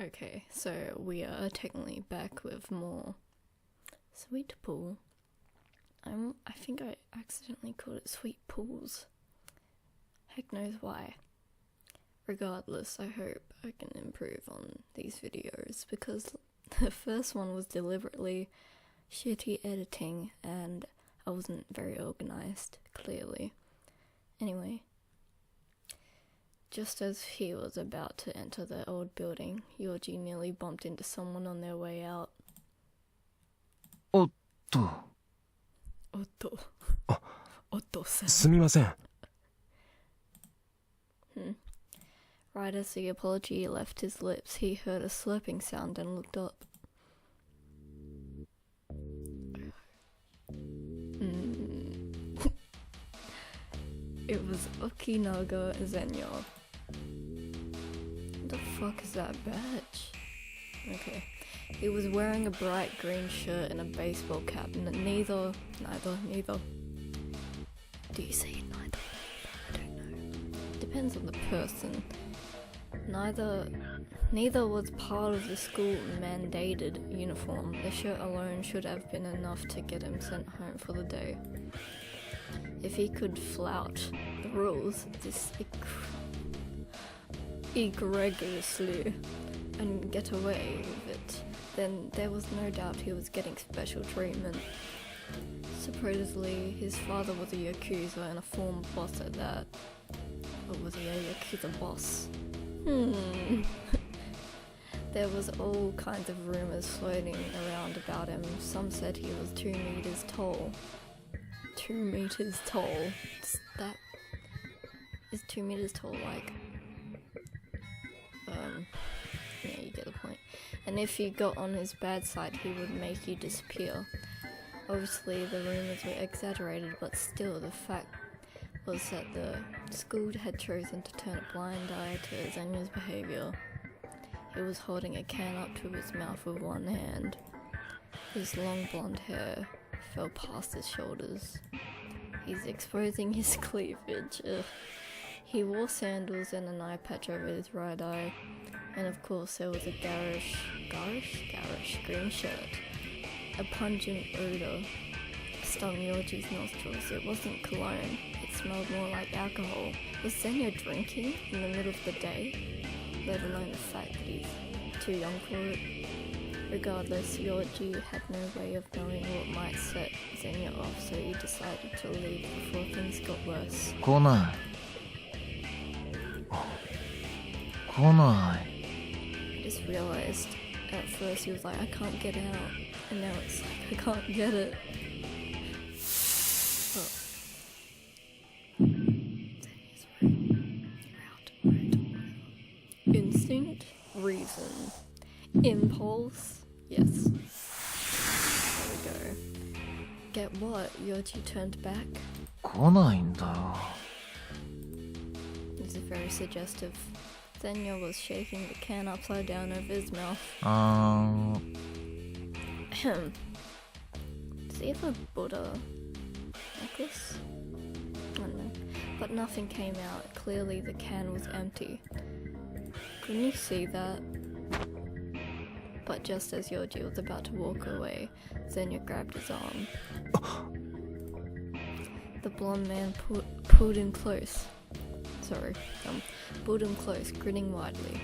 Okay, so we are technically back with more Sweet Pool. I think I accidentally called it Sweet Pools. Heck knows why. Regardless, I hope I can improve on these videos because the first one was deliberately shitty editing and I wasn't very organized, clearly. Anyway, just as he was about to enter the old building, Yoji nearly bumped into someone on their way out. Otto. Otto-san. すみません。 Right as the apology left his lips, he heard a slurping sound and looked up. It was Okanagan Zenyo. What the fuck is that badge? Okay. He was wearing a bright green shirt and a baseball cap, and neither. Do you say neither? I don't know. Depends on the person. Neither was part of the school mandated uniform. The shirt alone should have been enough to get him sent home for the day. If he could flout the rules this egregiously and get away with it, then there was no doubt he was getting special treatment. Supposedly, his father was a Yakuza and a former boss at that. Or was he a Yakuza boss? There was all kinds of rumors floating around about him. Some said he was 2 meters tall. 2 meters tall. That is 2 meters tall, like. Yeah, you get the point. And if you got on his bad side, he would make you disappear. Obviously, the rumors were exaggerated, but still, the fact was that the school had chosen to turn a blind eye to Zenya's behavior. He was holding a can up to his mouth with one hand. His long blonde hair fell past his shoulders. He's exposing his cleavage. Ugh. He wore sandals and an eye patch over his right eye. And of course there was a garish green shirt. A pungent odor stung Yoji's nostrils. It wasn't cologne. It smelled more like alcohol. Was Zenya drinking in the middle of the day? Let alone the fact that he's too young for it. Regardless, Yoji had no way of knowing what might set Zenya off, so he decided to leave before things got worse. 来ない。 I just realized at first he was like, I can't get out, and now it's like, I can't get it. Oh. Instinct, reason, impulse, yes. There we go. Get what? Yoji turned back? 来ないんだよ。 This is very suggestive. Zenya was shaking the can upside down over his mouth. Does he have a Buddha necklace? I don't know. But nothing came out. Clearly the can was empty. Couldn't you see that? But just as Yoji was about to walk away, Zenya grabbed his arm. The blonde man pulled him close. Pulled him close, grinning widely.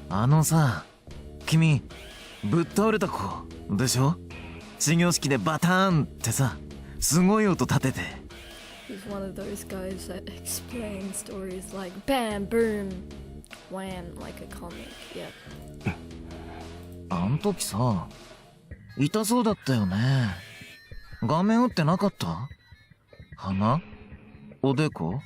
あのさ、君、ぶっ倒れた子でしょ？始業式でバターンってさ、すごい音立てて。He's one of those guys that explain stories like bam, boom, wham, like a comic, yep. あん時さ、痛そうだったよね。顔面打ってなかった？鼻？おでこ？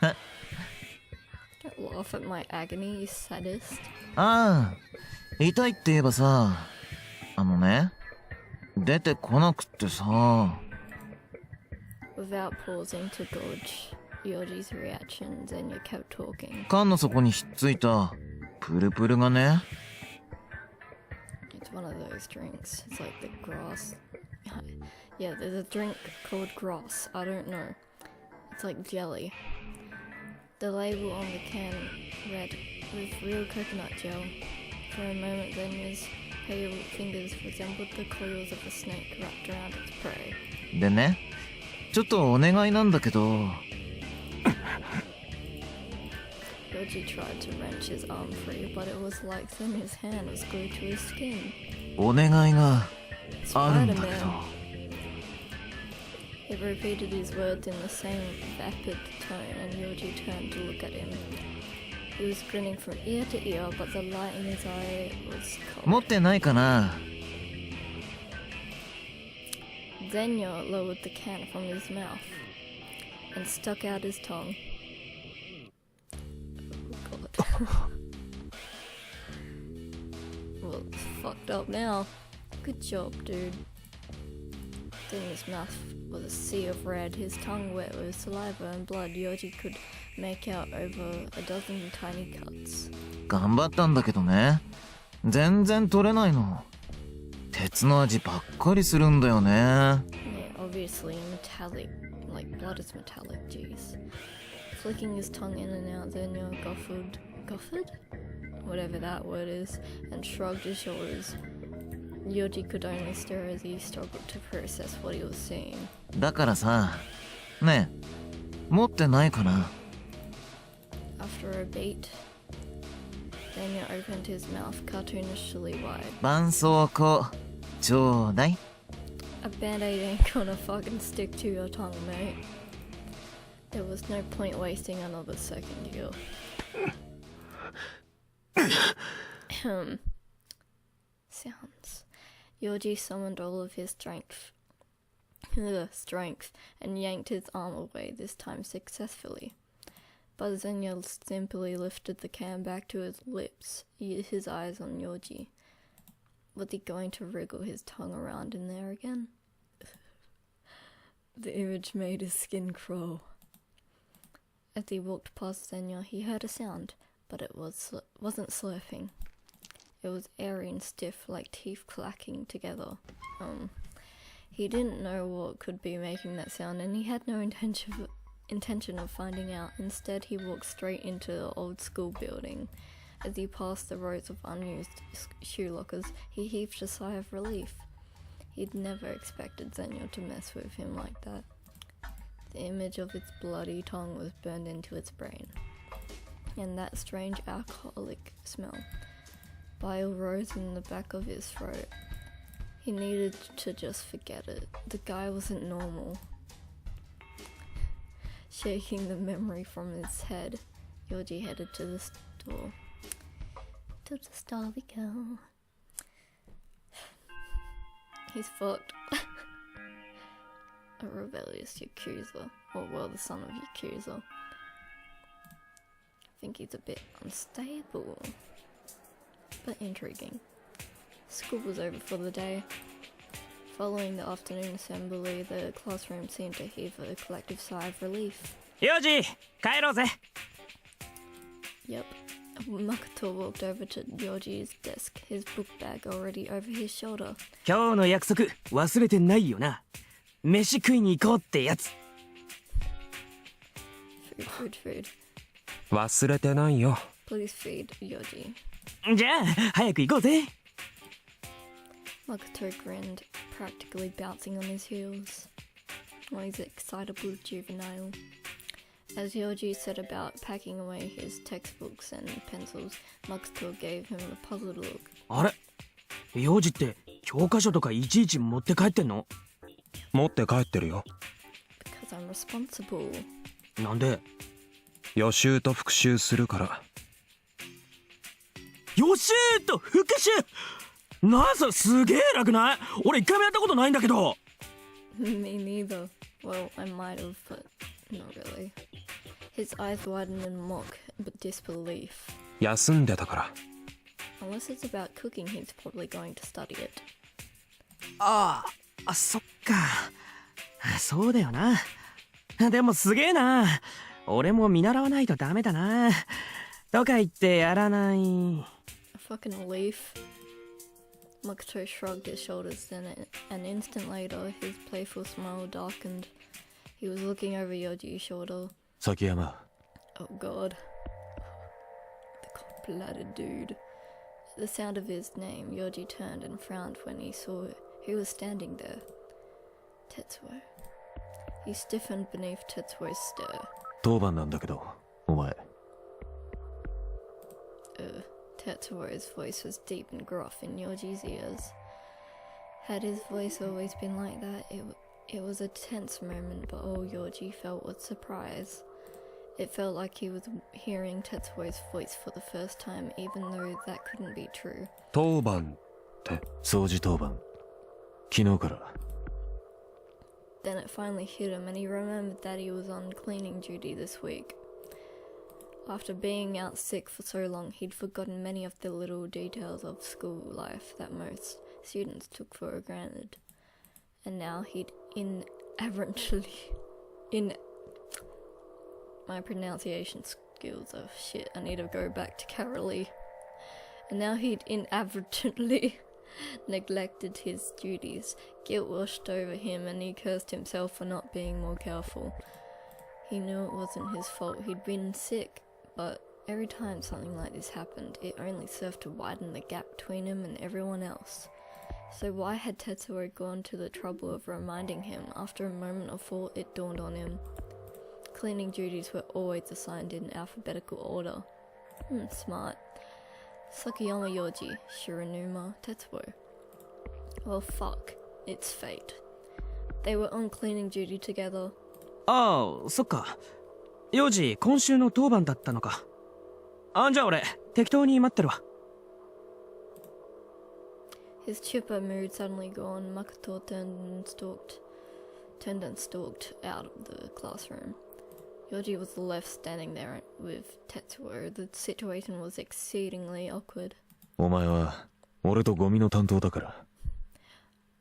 Don't laugh at my agony, you sadist. ああ、痛いって言えばさ、出てこなくってさ。Without pausing to gauge Yoji's reaction, Zenya kept talking. 缶の底にひっついたプルプルがね。It's one of those drinks. It's like the grass. Yeah, there's a drink called grass. I don't know. It's like jelly. The label on the can read with real coconut gel. For a moment, Zenya's pale fingers resembled the coils of a snake wrapped around its prey. でね、ちょっとお願いなんだけど。Yoji tried to wrench his arm free, but it was like Zenya's hand was glued to his skin. お願いがあるんだけど。He repeated his words in the same vapid tone, and Yoji turned to look at him. He was grinning from ear to ear, but the light in his eye was cold. 持ってないかな。Zenya lowered the can from his mouth and stuck out his tongue. Oh god. Well, it's fucked up now. Good job, dude. Zenya's mouth was a sea of red, his tongue wet with saliva and blood. Yoji could make out over a dozen tiny cuts. 頑張ったんだけどね。全然取れないの。鉄の味ばっかりするんだよね。Yeah, obviously metallic, like blood is metallic, jeez. Flicking his tongue in and out, Zenya guffed? Whatever that word is, and shrugged his shoulders. Yoji could only stare as he struggled to process what he was seeing. だからさ、ねえ、持ってないかな。After a beat, Zenya opened his mouth cartoonishly wide. 絆創膏、ちょうだい。A band-aid ain't gonna fucking stick to your tongue, mate. There was no point wasting another second here. Sounds. Yoji summoned all of his strength and yanked his arm away, this time successfully. But Zenya simply lifted the can back to his lips, his eyes on Yoji. Was he going to wriggle his tongue around in there again? The image made his skin crawl. As he walked past Zenya, he heard a sound, but it wasn't slurping. It was airy and stiff, like teeth clacking together. He didn't know what could be making that sound, and he had no intention of finding out. Instead, he walked straight into the old school building. As he passed the rows of unused shoe lockers, he heaved a sigh of relief. He'd never expected Zenya to mess with him like that. The image of its bloody tongue was burned into its brain. And that strange alcoholic smell. Bile rose in the back of his throat. He needed to just forget it. The guy wasn't normal. Shaking the memory from his head, Yoji headed to the store. To the store we go. He's fucked. A rebellious Yakuza. Or, well, the son of Yakuza. I think he's a bit unstable. But intriguing. School was over for the day. Following the afternoon assembly, the classroom seemed to heave a collective sigh of relief. Yoji, 帰ろうぜ。 Yep. Makoto walked over to Yoji's desk, his book bag already over his shoulder. 今日の約束忘れてないよな。飯食いに行こうってやつ。Food. 忘れてないよ。 Please feed Yoji. じゃあ早く行こうぜ。 Makoto grinned, practically bouncing on his heels. Well, he's excitable juvenile. As Yoji set about packing away his textbooks and pencils, Makoto gave him a puzzled look. あれ、ヨジって教科書とかいちいち持って帰ってんの？持って帰ってるよ。 Because I'm responsible. なんで？予習と復習するから。予習と復習？なんそれすげえ楽ない？俺一回もやったことないんだけど。Me neither. Well, I might have, but not really. His eyes widened in mock but disbelief. 休んでたから。Unless it's about cooking, he's probably going to study it. あ、そっか。そうだよな。でもすげえな。俺も見習わないとダメだな。とか言ってやらない。A fucking leaf. Makoto shrugged his shoulders, then an instant later, his playful smile darkened. He was looking over Yoji's shoulder. 崎山。 Oh god. The blooded dude. At the sound of his name, Yoji turned and frowned when he saw who was standing there. Tetsuo. He stiffened beneath Tetsuo's stare. 当番なんだけど、お前。Tetsuo's voice was deep and gruff in Yoji's ears. Had his voice always been like that? It was a tense moment, but all Yoji felt was surprise. It felt like he was hearing Tetsuo's voice for the first time, even though that couldn't be true. 当番って。掃除当番。昨日から。Then it finally hit him, and he remembered that he was on cleaning duty this week. After being out sick for so long, he'd forgotten many of the little details of school life that most students took for granted. And now he'd my pronunciation skills are shit. I need to go back to Carolee. And now he'd inadvertently neglected his duties. Guilt washed over him, and he cursed himself for not being more careful. He knew it wasn't his fault. He'd been sick, but every time something like this happened, it only served to widen the gap between him and everyone else. So why had Tetsuo gone to the trouble of reminding him? After a moment of thought, it dawned on him. Cleaning duties were always assigned in alphabetical order. Smart. Sakayama Yoji, Shiranuma Tetsuo. Well, fuck. It's fate. They were on cleaning duty together. ああ、そっか。幼児、今週の当番だったのか。じゃあ俺、適当に待ってるわ。His chipper mood suddenly gone, Makoto turned and stalked out of the classroom. Yoji was left standing there with Tetsuo. The situation was exceedingly awkward. お前は、俺とゴミの担当だから。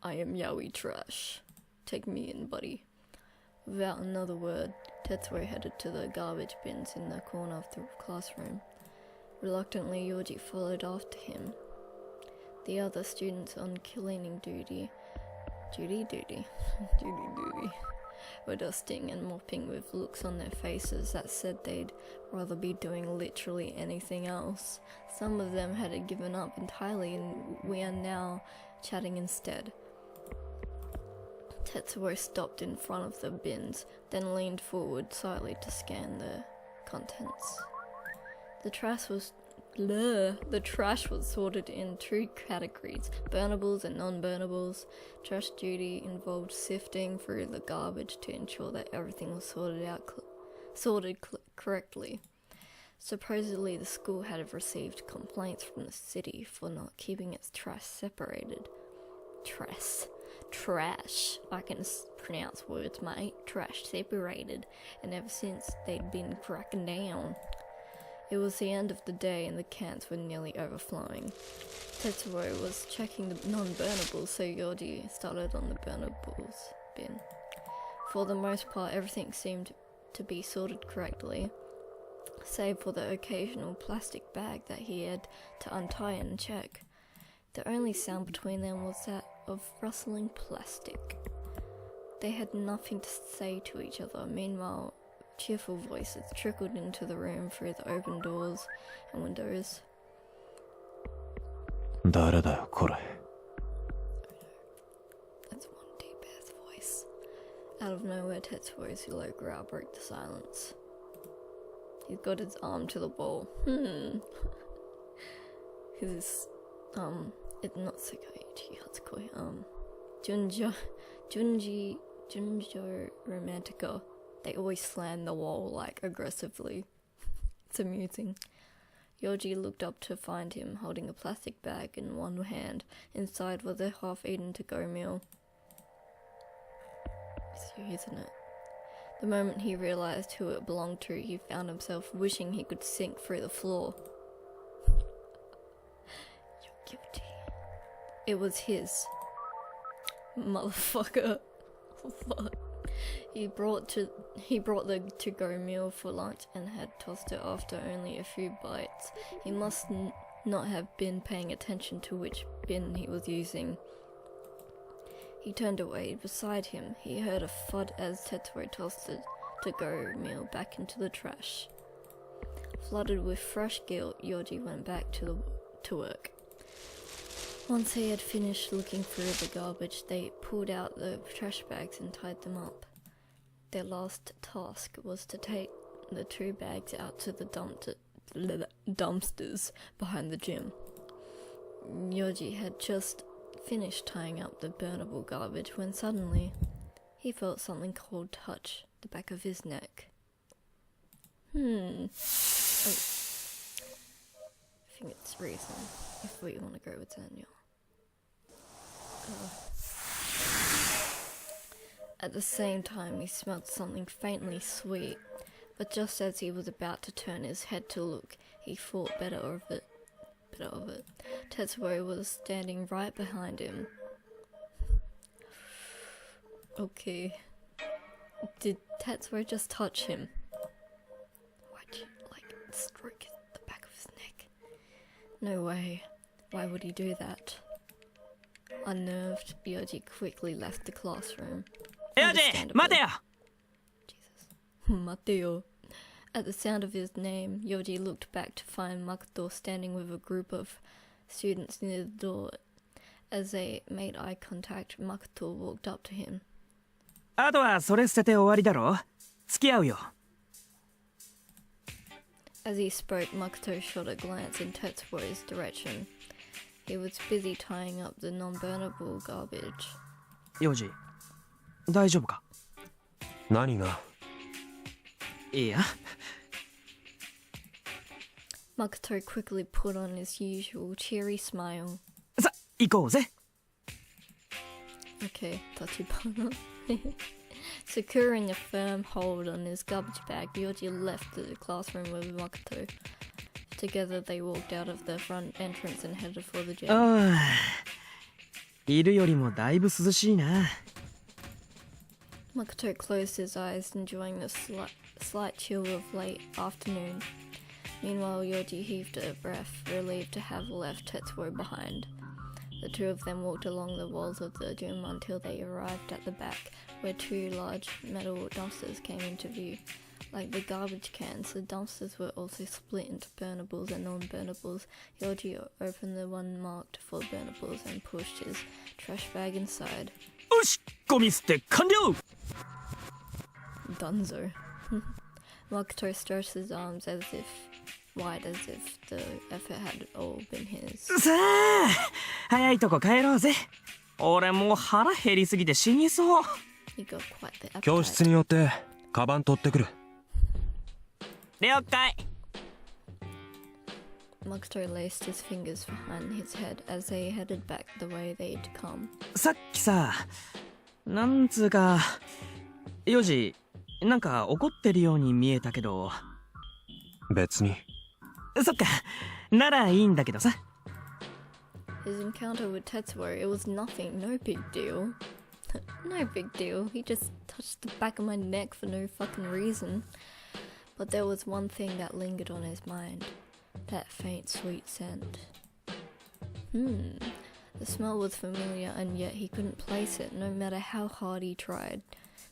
I am Yaoi Trash. Take me in, buddy. Without another word, Tetsuo headed to the garbage bins in the corner of the classroom. Reluctantly, Yoji followed after him. The other students on cleaning duty were dusting and mopping with looks on their faces that said they'd rather be doing literally anything else. Some of them had given up entirely, and we are now chatting instead. Tetsuo stopped in front of the bins, then leaned forward slightly to scan the contents. The trash was sorted in two categories, burnables and non-burnables. Trash duty involved sifting through the garbage to ensure that everything was sorted correctly. Supposedly, the school had received complaints from the city for not keeping its trash separated. Trash. I can pronounce words, mate. Trash separated. And ever since, they'd been cracking down. It was the end of the day and the cans were nearly overflowing. Tetsuo was checking the non-burnables, so Yoji started on the burnables bin. For the most part, everything seemed to be sorted correctly, save for the occasional plastic bag that he had to untie and check. The only sound between them was that of rustling plastic. They had nothing to say to each other. Meanwhile, cheerful voices trickled into the room through the open doors and windows. 誰だよ、これ。 That's one deep-ass voice. Out of nowhere, Tetsuo's low growl broke the silence. He's got his arm to the wall. His, it's not Sekaiichi Hatsukoi, Junjo Romantica. They always slam the wall, like, aggressively. It's amusing. Yoji looked up to find him holding a plastic bag in one hand. Inside was a half-eaten to-go meal. It's you, isn't it? The moment he realized who it belonged to, he found himself wishing he could sink through the floor. You're guilty. It was his. Motherfucker. Fuck. He brought the to-go meal for lunch and had tossed it after only a few bites. He must not have been paying attention to which bin he was using. He turned away. Beside him, he heard a thud as Tetsuo tossed the to-go meal back into the trash. Flooded with fresh guilt, Yoji went back to work. Once he had finished looking through the garbage, they pulled out the trash bags and tied them up. Their last task was to take the 2 bags out to the dumpsters behind the gym. Yoji had just finished tying up the burnable garbage when suddenly he felt something cold touch the back of his neck. Oh. I think it's reason, if we want to go with Daniel. At the same time, he smelled something faintly sweet, but just as he was about to turn his head to look, he thought better of it. Tetsuo was standing right behind him. Okay. Did Tetsuo just touch him? Why'd you, stroke the back of his neck? No way. Why would he do that? Unnerved, Yoji quickly left the classroom. Yoji, mateo! Jesus. Mateo. At the sound of his name, Yoji looked back to find Makoto standing with a group of students near the door. As they made eye contact, Makoto walked up to him. あとはそれ捨てて終わりだろ。付き合うよ。As he spoke, Makoto shot a glance in Tetsuo's direction. He was busy tying up the non-burnable garbage. ヨジ、大丈夫か？何が？いや。Makoto quickly put on his usual cheery smile. さ、行こうぜ。Okay, Tachibana. Securing a firm hold on his garbage bag, Yoji left the classroom with Makoto. Together they walked out of the front entrance and headed for the gym. ああ、いるよりもだいぶ涼しいな。Makoto closed his eyes, enjoying the slight chill of late afternoon. Meanwhile, Yoji heaved a breath, relieved to have left Tetsuo behind. The two of them walked along the walls of the gym until they arrived at the back, where 2 large metal dumpsters came into view. Like the garbage cans, the dumpsters were also split into burnables and non-burnables. Yoji opened the one marked for burnables and pushed his trash bag inside. よし、ゴミ捨て完了。Dunzo. Makoto stretched his arms wide as if the effort had all been his. さあ、早いとこ帰ろうぜ。俺もう腹減りすぎて死にそう。He got quite the appetite. 教室によってカバン取ってくる。了解。Makoto laced his fingers behind his head as they headed back the way they'd come. さっきさ、なんつうか、ヨジ、なんか怒ってるように見えたけど。別に。そっか、ならいいんだけどさ。His encounter with Tetsuo, it was nothing, no big deal. No big deal, he just touched the back of my neck for no fucking reason. But there was one thing that lingered on his mind. That faint sweet scent. The smell was familiar and yet he couldn't place it, no matter how hard he tried.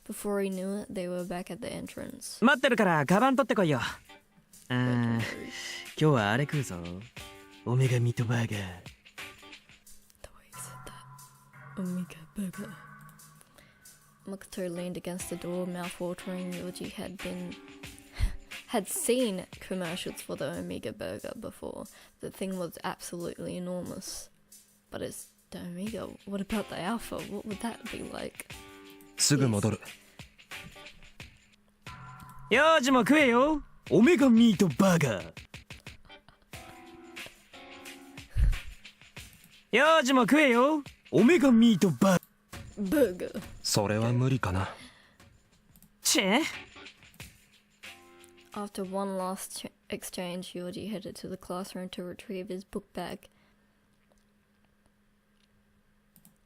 Before he knew it, they were back at the entrance. 待ってるからカバン取ってこいよ。今日はあれ食うぞ。オメガミートバーガー。The way you said that. Omega burger. Makoto leaned against the door, mouth watering. Yoji had seen commercials for the Omega burger before. The thing was absolutely enormous. But it's the Omega. What about the Alpha? What would that be like? すぐ戻る。ヨジも食えよ。オメガミートバーガー。ヨジも食えよ。オメガミートバーガー。Burger. それは無理かな。チェ After one last exchange, Yoji headed to the classroom to retrieve his book bag.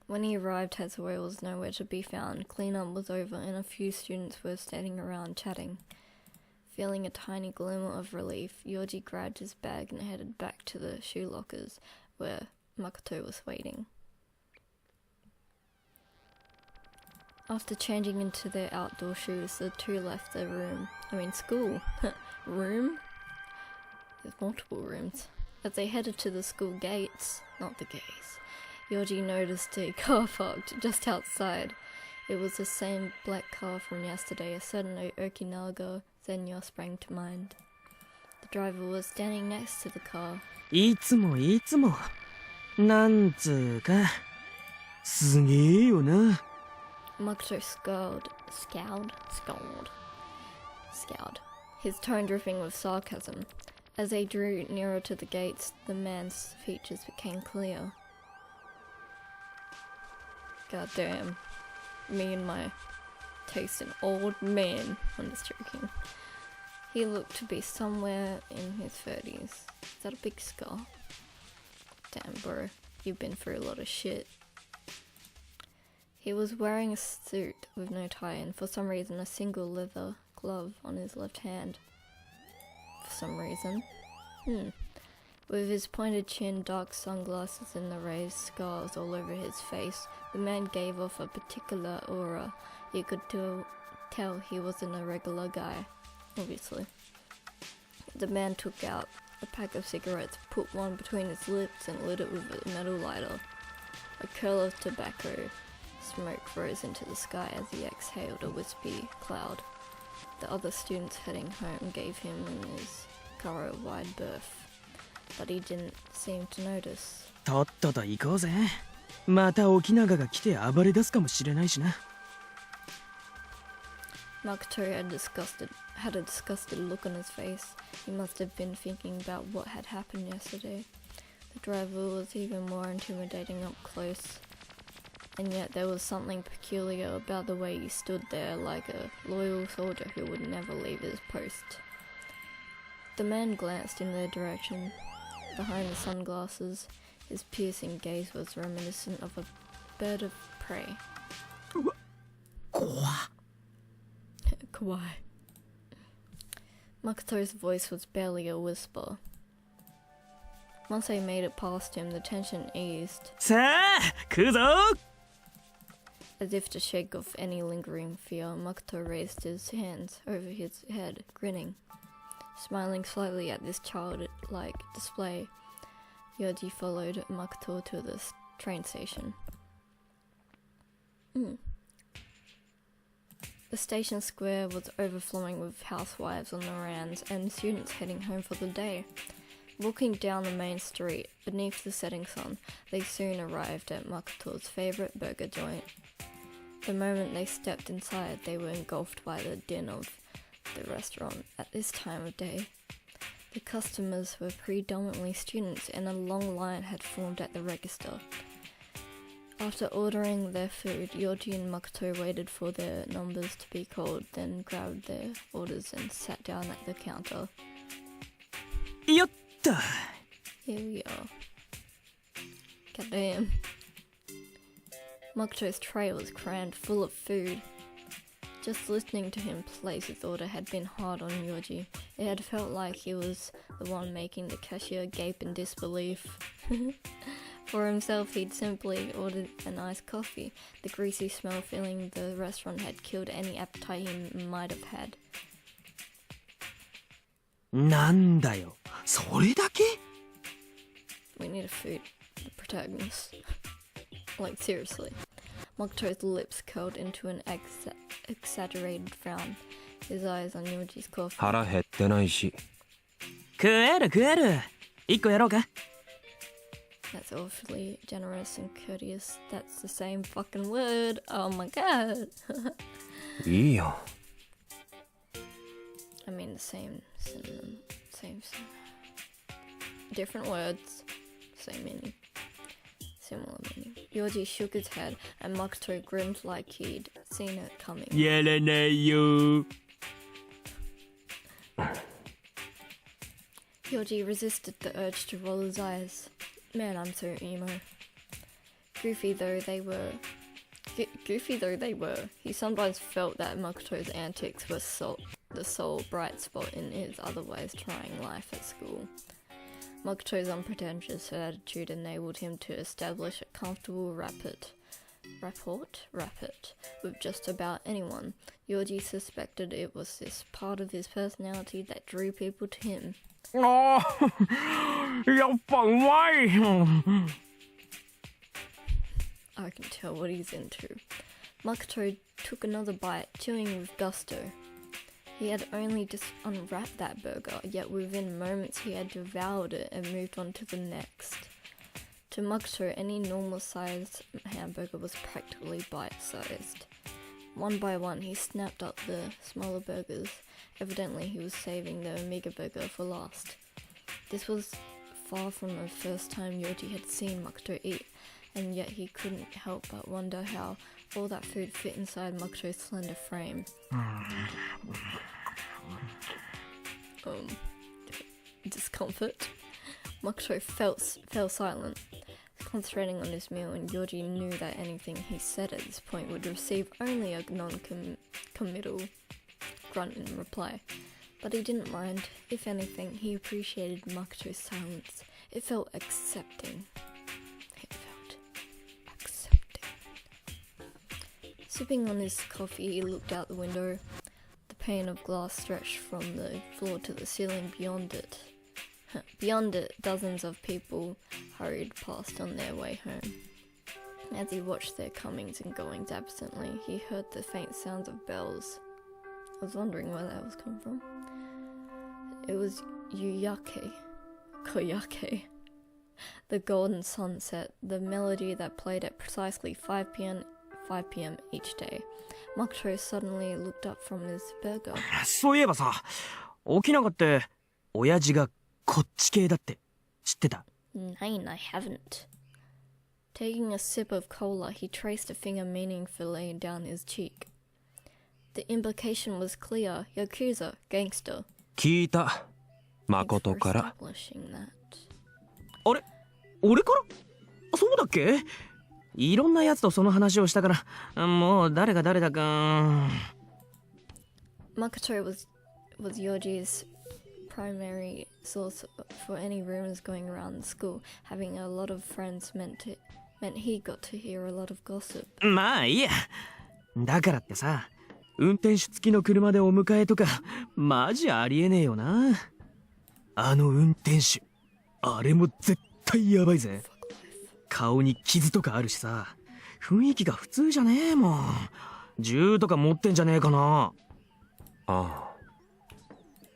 When he arrived, Tetsuo was nowhere to be found. Cleanup was over and a few students were standing around chatting. Feeling a tiny glimmer of relief, Yoji grabbed his bag and headed back to the shoe lockers, where Makoto was waiting. After changing into their outdoor shoes, the two left their school, room, There's multiple rooms. As they headed to the school gates, not the gates, Yoji noticed a car parked just outside. It was the same black car from yesterday. A certain Okinaga Zenyo sprang to mind. The driver was standing next to the car. いつもなんつうかすげえよな。 Makoto scowled, his tone dripping with sarcasm. As they drew nearer to the gates, the man's features became clear. God damn. Me and my taste in old men. I'm just joking. He looked to be somewhere in his 30s. Is that a big scar? Damn, bro. You've been through a lot of shit. He was wearing a suit with no tie and for some reason a single leather glove on his left hand. For some reason. With his pointed chin, dark sunglasses and the raised scars all over his face, the man gave off a particular aura. You could tell he wasn't a regular guy, obviously. The man took out a pack of cigarettes, put one between his lips and lit it with a metal lighter. A curl of tobacco smoke rose into the sky as he exhaled a wispy cloud. The other students heading home gave him and his car a wide berth, but he didn't seem to notice. とっとと行こうぜ。また沖永が来て暴れ出すかもしれないしな。 Makoto had a disgusted look on his face. He must have been thinking about what had happened yesterday. The driver was even more intimidating up close. And yet there was something peculiar about the way he stood there like a loyal soldier who would never leave his post. The man glanced in their direction. Behind the sunglasses, his piercing gaze was reminiscent of a bird of prey. Kawaii. Makoto's voice was barely a whisper. Once they made it past him, the tension eased. さあ、来るぞ! As if to shake off any lingering fear, Makoto raised his hands over his head, grinning. Smiling slightly at this childlike display, Yoji followed Makoto to the train station. The station square was overflowing with housewives on the rounds and students heading home for the day. Walking down the main street, beneath the setting sun, they soon arrived at Makoto's favorite burger joint. The moment they stepped inside, they were engulfed by the din of the restaurant at this time of day. The customers were predominantly students and a long line had formed at the register. After ordering their food, Yoji and Makoto waited for their numbers to be called, then grabbed their orders and sat down at the counter. Yotta! Here we are. Goddamn. Makoto's tray was crammed full of food. Just listening to him place his order had been hard on Yoji. It had felt like he was the one making the cashier gape in disbelief. For himself, he'd simply ordered an iced coffee. The greasy smell filling the restaurant had killed any appetite he might have had. なんだよ、それだけ? We need a food protagonist. Like, seriously. Makoto's lips curled into an exaggerated frown. His eyes on Yoji's coffee. 腹減ってないし。食える。一個やろうか? That's awfully generous and courteous. That's the same fucking word. Oh my god. いいよ。I mean the same synonym. Same. Different words. Same meaning. Similar meaning. Yoji shook his head and Makoto grinned like he'd seen it coming. やらないよ. Yoji resisted the urge to roll his eyes. Man, I'm so emo. Goofy though they were, he sometimes felt that Makoto's antics were the sole bright spot in his otherwise trying life at school. Makoto's unpretentious attitude enabled him to establish a comfortable rapport with just about anyone. Yoji suspected it was this part of his personality that drew people to him. ああ、やっぱうまい。I can tell what he's into. Makoto took another bite, chewing with gusto. He had only just unwrapped that burger, yet within moments he had devoured it and moved on to the next. To Makoto, any normal-sized hamburger was practically bite-sized. One by one, he snapped up the smaller burgers. Evidently, he was saving the Omega burger for last. This was far from the first time Yoji had seen Makoto eat, and yet he couldn't help but wonder how all that food fit inside Makoto's slender frame. Discomfort. Makoto fell silent, concentrating on his meal, and Yoji knew that anything he said at this point would receive only a non-committal grunt in reply. But he didn't mind. If anything, he appreciated Makoto's silence. It felt accepting. Sipping on his coffee, he looked out the window. The pane of glass stretched from the floor to the ceiling. Beyond it, dozens of people hurried past on their way home. As he watched their comings and goings absently, he heard the faint sounds of bells. I was wondering where that was coming from. It was Koyake, the golden sunset, the melody that played at precisely 5 p.m. each day. Makoto suddenly looked up from his burger. そういえばさ、沖永って親父がこっち系だって知ってた？ Nine, I haven't. Taking a sip of cola, he traced a finger meaningfully down his cheek. The implication was clear. Yakuza, gangster. 聞いた。誠 Thanks for から。 establishing that. あれ？俺から？そうだっけ？いろんなやつとその話をしたから、もう誰が誰だか。Makoto was Yoji's primary source for any rumors going around the school. Having a lot of friends meant he got to hear a lot of gossip. まあいいや。だからってさ、運転手付きの車でお迎えとか、マジありえねえよな。あの運転手、あれも絶対やばいぜ。顔に傷とかあるしさ、雰囲気が普通じゃねえもん。銃とか持ってんじゃねえかな。ああ。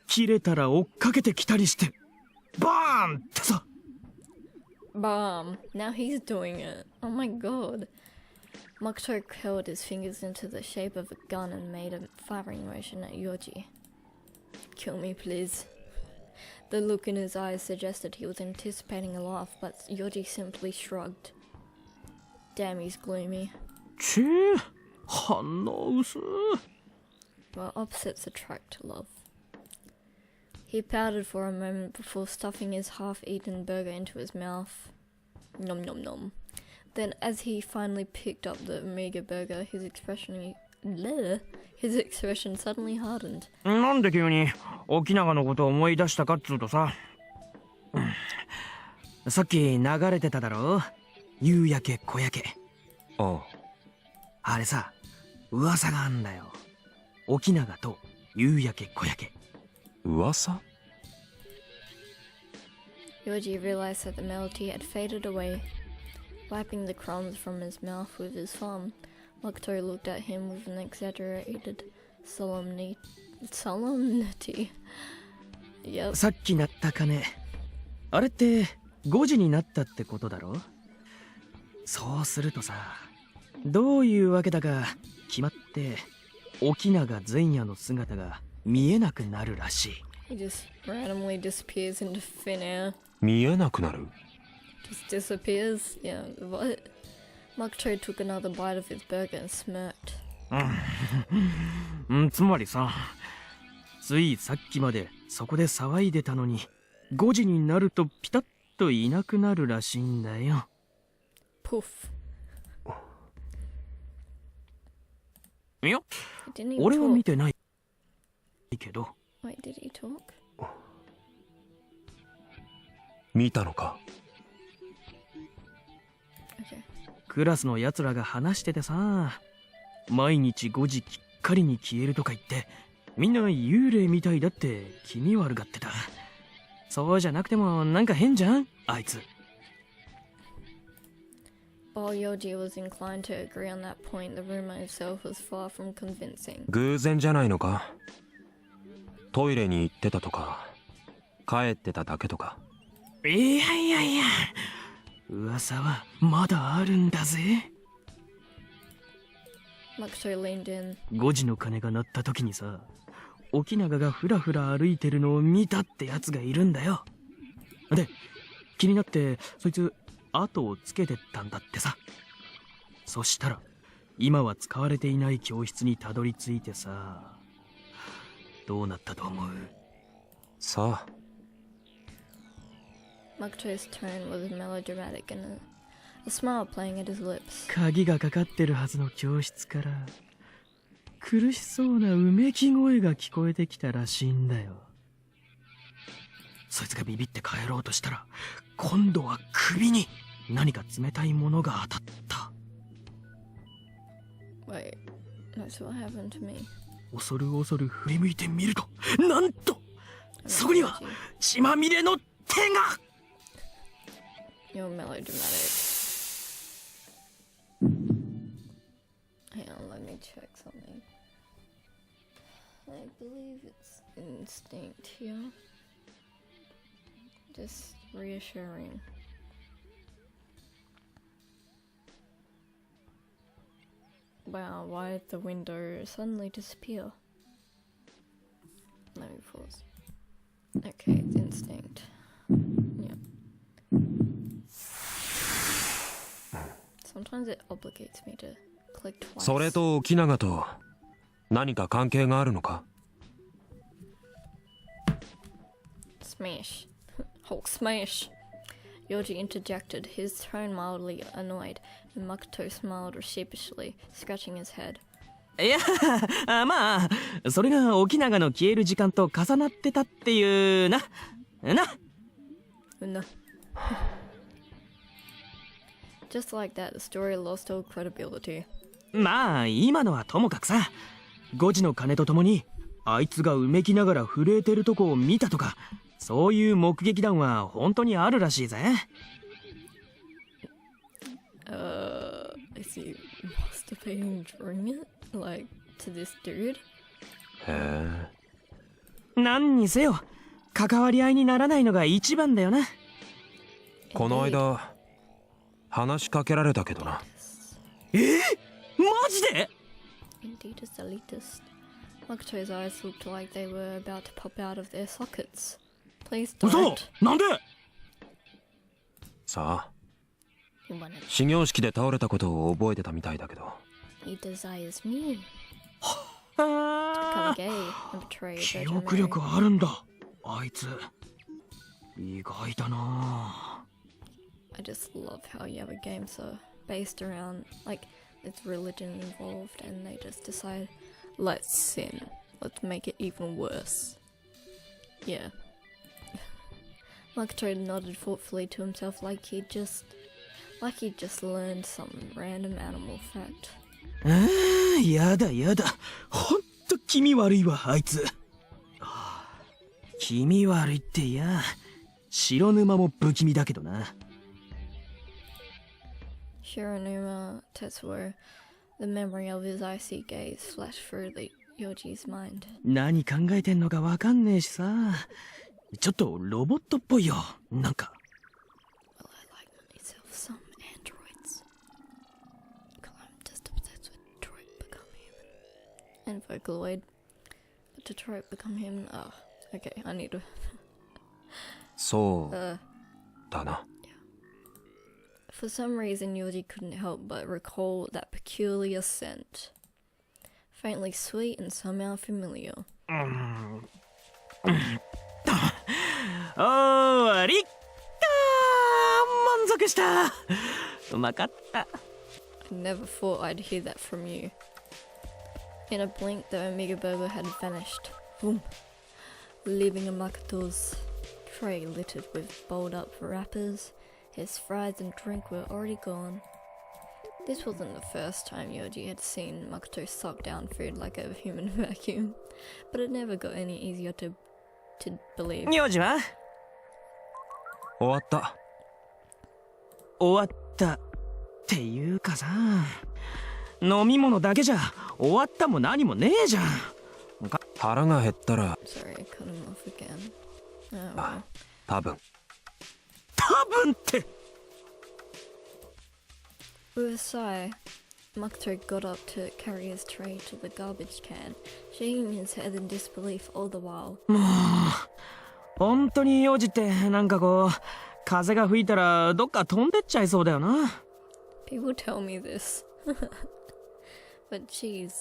切れたら追っかけてきたりして、バーンってさ。Bomb. Now he's doing it. Oh my god. Makoto curled his fingers into the shape of a gun and made a firing motion at Yoji. Kill me, please. The look in his eyes suggested he was anticipating a laugh, but Yoji simply shrugged. Damn, he's gloomy. ちぇ、反応薄。Well, opposites attract love. He pouted for a moment before stuffing his half-eaten burger into his mouth. Nom nom nom. Then, as he finally picked up the Omega burger, his expression suddenly hardened. なんで急に沖永のことを思い出したかっつうとさ、さっき流れてただろ、夕焼け小焼け。ああ。あれさ、噂があんだよ。沖永と夕焼け小焼け。噂？ Yoji realized that the melody had faded away. Wiping the crumbs from his mouth with his thumb, Makoto looked at him with an exaggerated solemnity. Yep. さっき鳴った鐘、あれって5時になったってことだろ。そうするとさ、どういうわけだか決まって沖永前夜の姿が見えなくなるらしい。He just randomly disappears into thin air. 見えなくなる？ Just disappears? Yeah, what? Makoto took another bite of his burger and smirked. つまりさ、ついさっきまでそこで騒いでたのに、5時になるとピタッといなくなるらしいんだよ。Poof. いや、 Didn't he 俺は talk? 見てないけど。 Wait, did he talk? 見たのか？ Okay. クラスのやつらが話しててさ、毎日5時きっかりに消えるとか言って、みんな幽霊みたいだって気味悪がってた。そうじゃなくてもなんか変じゃんあいつ。While Yoji was inclined to agree on that point, the rumor itself was far from convincing. 偶然じゃないのか？トイレに行ってたとか、帰ってただけとか。いやいやいや、噂はまだあるんだぜ。Makoto leaned in. 5時の鐘が鳴った時にさ、沖永がふらふら歩いてるのを見たってやつがいるんだよ。で、気になってそいつ後をつけてったんだってさ。そしたら今は使われていない教室にたどり着いてさ、どうなったと思う？さあ。Makoto's tone was melodramatic and a smile playing at his lips. 鍵がかかってるはずの教室から苦しそうなうめき声が聞こえてきたらしいんだよ。そいつがビビって帰ろうとしたら、今度は首に何か冷たいものが当たった。 Wait, that's what happened to me. 恐る恐る振り向いてみると、なんとそこには血まみれの手が。 You're melodramatic. Hang on, let me check something. I believe it's instinct here. Just reassuring. Wow, why did the window suddenly disappear? Let me pause. Okay, it's instinct. Yep. Sometimes it obligates me to click twice. それと沖永と何か関係があるのか？ Smash. Hulk smash. Yoji interjected, his tone mildly annoyed, and Makoto smiled sheepishly, scratching his head. いや、まあそれが沖永の消える時間と重なってたっていうな。No. Just like that, the story lost all credibility. まあ今のはともかくさ、5時の鐘とともにあいつがうめきながら震えてるとこを見たとか、そういう目撃談は本当にあるらしいぜ。Is he masturbating during it? Like, to this dude? へえ。何にせよ関わり合いにならないのが一番だよな。この間話しかけられたけどな。マジで？ Indeed is elitist. Makoto's eyes looked like they were about to pop out of their sockets. Please 嘘 don't. なんで？さあ、 He wanted. 始業式で倒れたことを覚えてたみたいだけど。 He desires me. あ Become gay and betray 記 Virgin 憶 Mary. 力あるんだあいつ。意外だな。 I just love how you have a game so based around, like, it's religion involved and they just decide, let's sin. Let's make it even worse. Yeah. Makoto nodded thoughtfully to himself like he'd just learned some random animal fact. やだやだ、ほんと気味悪いわあいつ。気味悪いっていや、白沼も不気味だけどな。Shiranuma Tetsuo, the memory of his icy gaze flashed through Yoji's mind. 何考えてんのかわかんねえしさ、ちょっとロボットっぽいよ、なんか。 Well, I like myself some androids. Because I'm just obsessed with Detroit become human. And Vocaloid. But Detroit become human. Oh, okay, I need to. そうだな。 For some reason, Yoji couldn't help but recall that peculiar scent. Faintly sweet and somehow familiar. おーりっかー、満足した。うまかった。 I never thought I'd hear that from you. In a blink, the Omega Burger had vanished. Boom. Leaving a Makoto's tray littered with bowled up wrappers. His fries and drink were already gone. This wasn't the first time Yoji had seen Makoto suck down food like a human vacuum, but it never got any easier to believe. 名字は終わった。終わったっていうかさ、飲み物だけじゃ終わったも何もねえじゃん。腹が減ったら、Sorry, I cut him off again. Oh, well. あ、多分。多分って。With a sigh, Makoto got up to carry his tray to the garbage can, shaking his head in disbelief all the while. もう本当に幼児ってなんかこう風が吹いたらどっか飛んでっちゃいそうだよな。People tell me this. But geez.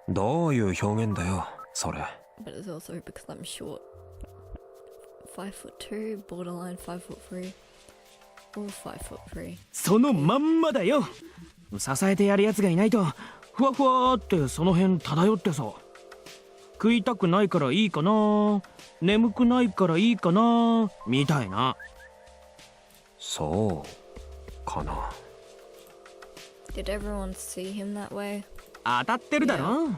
どういう表現だよ、それ。But it's also because I'm short. 5'2", borderline 5'3", or 5'3". そのまんまだよ。支えてやるやつがいないとふわふわってその辺漂ってさ、食いたくないからいいかな、眠くないからいいかなみたいな。そうかな。Did everyone see him that way? 当たってるだろ。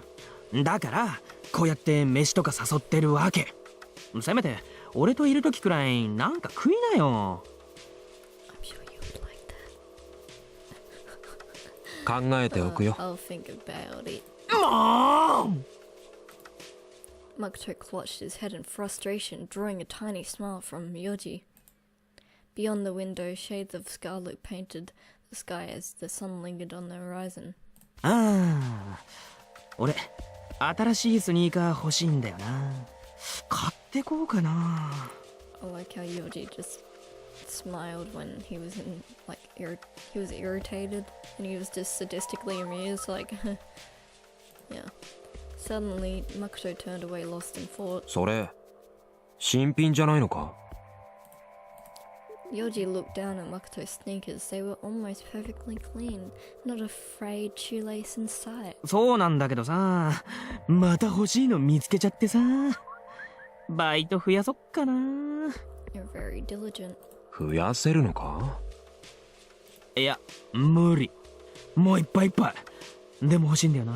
だからこうやって飯とか誘ってるわけ。せめて俺といる時くらいなんか食いなよ。 I'm sure you would like that. 考えておくよ。I'll think about it. もう Makoto clutched his head in frustration, drawing a tiny smile from Yoji. Beyond the window, shades of scarlet painted the sky as the sun lingered on the horizon. ああ、俺新しいスニーカー欲しいんだよな。買ってこうかな。 I like how Yoji just smiled when he was in, like, he was irritated and he was just sadistically amused, like, yeah. Suddenly, Makoto turned away, lost in thought. それ、新品じゃないのか？ Yoji looked down at Makoto's sneakers. They were almost perfectly clean, not a frayed shoelace in sight. そうなんだけどさ、また欲しいの見つけちゃってさ、バイト増やそっかな。 You're very diligent. 増やせるのか？いや、無理。もういっぱいいっぱい。でも欲しいんだよな。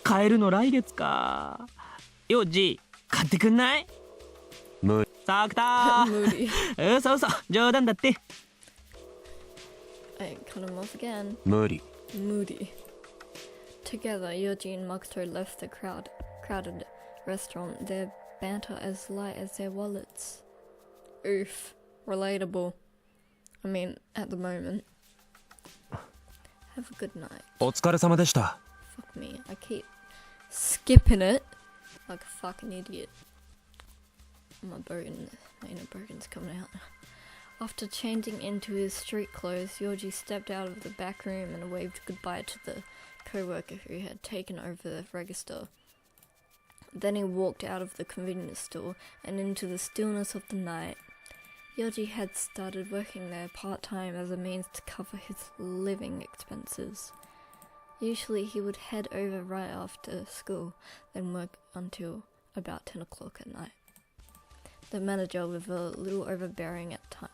買えるの来月か。ヨウジ、買ってくんない？無理。サクター。 Moody. 嘘嘘、冗談だって。 I cut him off again. 無理。 Moody. Together, Yoji and Makoto left the crowded restaurant, their banter as light as their wallets. Oof. Relatable. I mean, at the moment. Have a good night. お疲れ様でした。Fuck me. I keep skipping it like a fucking idiot. My inner Bogan's coming out. After changing into his street clothes, Yoji stepped out of the back room and waved goodbye to the co-worker who had taken over the register. Then he walked out of the convenience store and into the stillness of the night. Yoji had started working there part-time as a means to cover his living expenses. Usually he would head over right after school, then work until about 10 o'clock at night. The manager, with a little overbearing at times,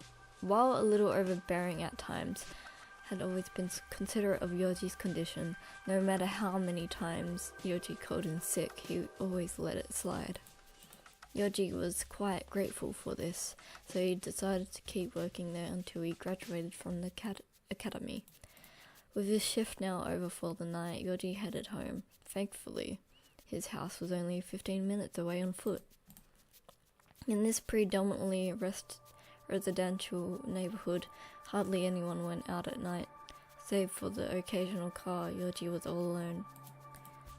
had always been considerate of Yoji's condition. No matter how many times Yoji called in sick, he always let it slide. Yoji was quite grateful for this, so he decided to keep working there until he graduated from the academy. With his shift now over for the night, Yoji headed home. Thankfully, his house was only 15 minutes away on foot. In this predominantly residential neighborhood, hardly anyone went out at night. Save for the occasional car, Yoji was all alone.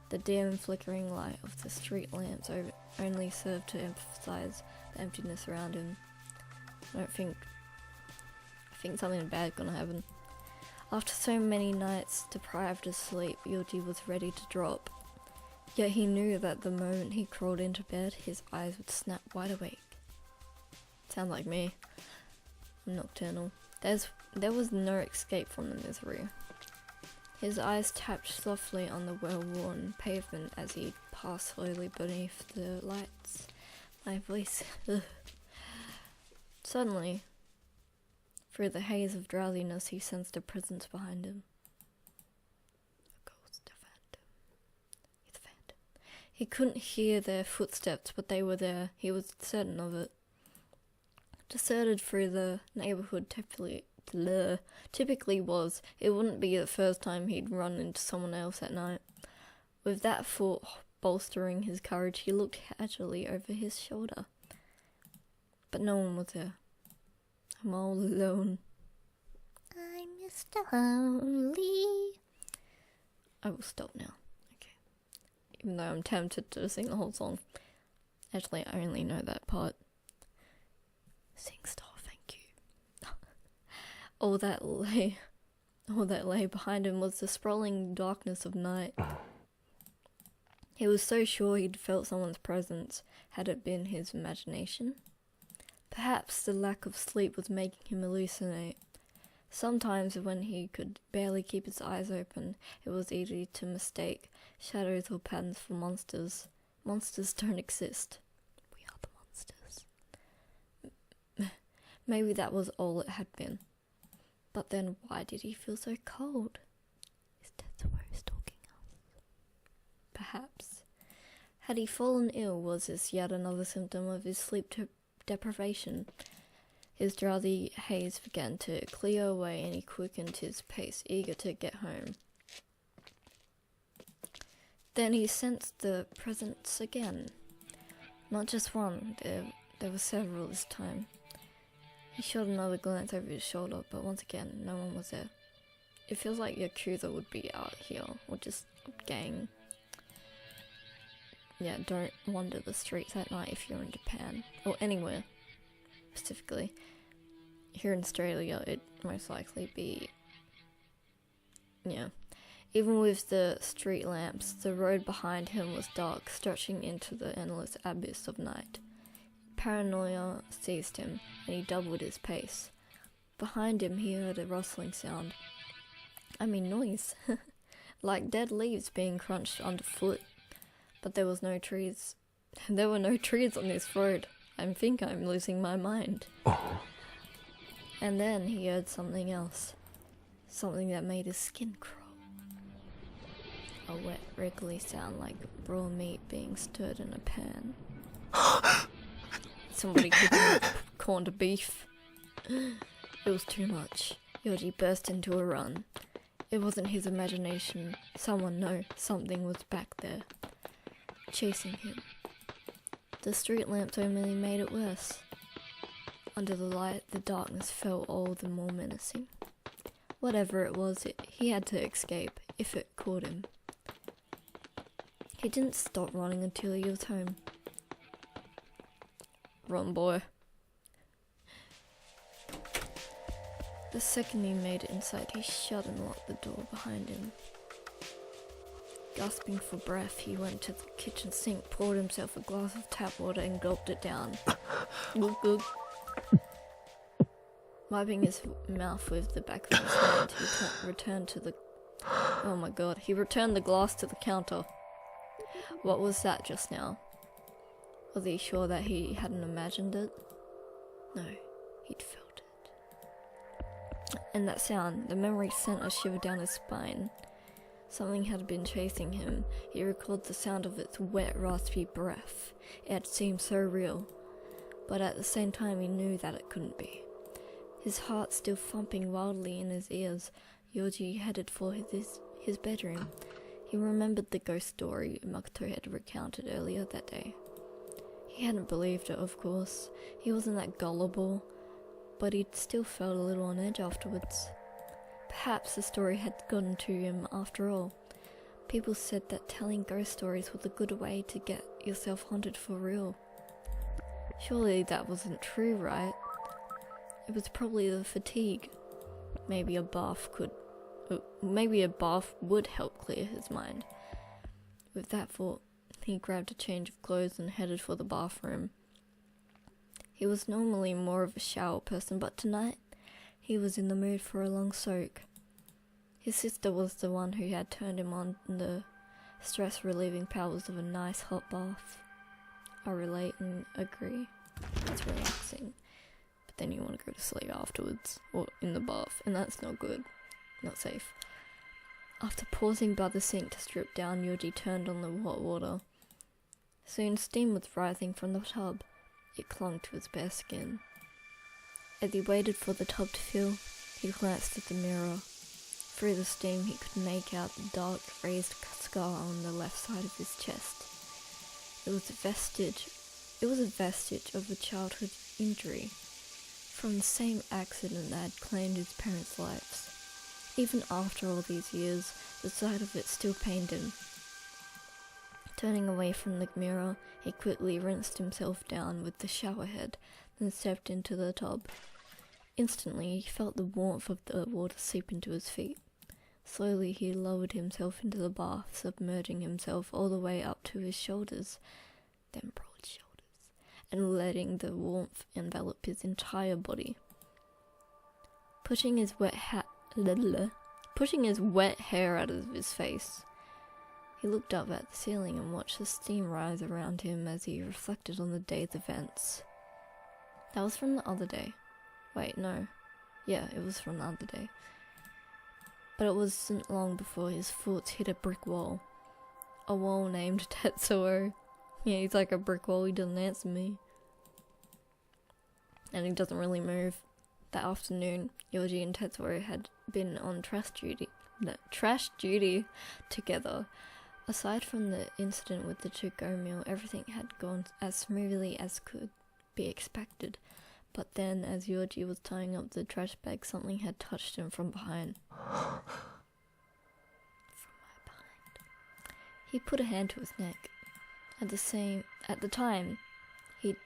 The dim flickering light of the street lamps only served to emphasize the emptiness around him. I think something bad's gonna happen. After so many nights deprived of sleep, Yoji was ready to drop. Yet he knew that the moment he crawled into bed, his eyes would snap wide awake. Sounds like me. I'm nocturnal. There was no escape from the misery. His eyes tapped softly on the well-worn pavement as he passed slowly beneath the lights. My voice... Ugh. Suddenly, through the haze of drowsiness, he sensed a presence behind him. A ghost, a phantom. It's a phantom. He couldn't hear their footsteps, but they were there. He was certain of it. deserted through the neighborhood typically was, it wouldn't be the first time he'd run into someone else at night. With that thought bolstering his courage, he looked casually over his shoulder. But no one was there. I'm all alone. I'm Mr. Lonely. I will stop now. Okay. Even though I'm tempted to sing the whole song. Actually, I only know that part. Sing star, thank you. all that lay behind him was the sprawling darkness of night. He was so sure he'd felt someone's presence. Had it been his imagination? Perhaps the lack of sleep was making him hallucinate. Sometimes when he could barely keep his eyes open, it was easy to mistake shadows or patterns for monsters. Monsters don't exist. We are the monsters. Maybe that was all it had been. But then why did he feel so cold? Is Tetsuo stalking us? Perhaps. Had he fallen ill, was this yet another symptom of his sleep deprivation? His drowsy haze began to clear away and he quickened his pace, eager to get home. Then he sensed the presence again. Not just one, there were several this time. He shot another glance over his shoulder, but once again, no one was there. It feels like Yakuza would be out here, or just gang. Yeah, don't wander the streets at night if you're in Japan, or anywhere, specifically. Here in Australia, it'd most likely be, yeah. Even with the street lamps, the road behind him was dark, stretching into the endless abyss of night. Paranoia seized him, and he doubled his pace. Behind him, he heard a rustling sound. Noise. Like dead leaves being crunched underfoot. But there was no trees. There were no trees on this road. I think I'm losing my mind. Oh. And then he heard something else. Something that made his skin crawl. A wet, wriggly sound like raw meat being stirred in a pan. Somebody cooking corned beef. It was too much. Yoji burst into a run. It wasn't his imagination. Something was back there, chasing him. The street lamps only made it worse. Under the light, the darkness felt all the more menacing. Whatever it was, he had to escape, if it caught him. He didn't stop running until he was home. Run, boy. The second he made it inside, he shut and locked the door behind him. Gasping for breath, he went to the kitchen sink, poured himself a glass of tap water and gulped it down. Glug, glug. Wiping his mouth with the back of his hand, he returned the glass to the counter. What was that just now? Was he sure that he hadn't imagined it? No, he'd felt it. And that sound, the memory sent a shiver down his spine. Something had been chasing him. He recalled the sound of its wet, raspy breath. It had seemed so real, but at the same time he knew that it couldn't be. His heart still thumping wildly in his ears, Yoji headed for his bedroom. He remembered the ghost story Makoto had recounted earlier that day. He hadn't believed it, of course. He wasn't that gullible, but he'd still felt a little on edge afterwards. Perhaps the story had gotten to him after all. People said that telling ghost stories was a good way to get yourself haunted for real. Surely that wasn't true, right? It was probably the fatigue. Maybe a bath would help clear his mind. With that thought, he grabbed a change of clothes and headed for the bathroom. He was normally more of a shower person, but tonight he was in the mood for a long soak. His sister was the one who had turned him on the stress-relieving powers of a nice hot bath. I relate and agree. It's relaxing. But then you want to go to sleep afterwards, or in the bath, and that's not good. Not safe. After pausing by the sink to strip down, Yoji turned on the hot water. Soon steam was rising from the tub. It clung to his bare skin. As he waited for the tub to fill, he glanced at the mirror. Through the steam, he could make out the dark, raised scar on the left side of his chest. It was a vestige of a childhood injury from the same accident that had claimed his parents' lives. Even after all these years, the sight of it still pained him. Turning away from the mirror, he quickly rinsed himself down with the shower head, then stepped into the tub. Instantly, he felt the warmth of the water seep into his feet. Slowly, he lowered himself into the bath, submerging himself all the way up to his shoulders, then broad shoulders, and letting the warmth envelop his entire body. Pushing his wet hair out of his face, he looked up at the ceiling and watched the steam rise around him as he reflected on the day's events. That was from the other day. Wait, no. Yeah, it was from the other day. But it wasn't long before his thoughts hit a brick wall. A wall named Tetsuo. Yeah, he's like a brick wall, he doesn't answer me. And he doesn't really move. That afternoon, Yoji and Tetsuo had been on trash duty together. Aside from the incident with the to-go meal, everything had gone as smoothly as could be expected. But then, as Yoji was tying up the trash bag, something had touched him from behind. He put a hand to his neck. At the time, he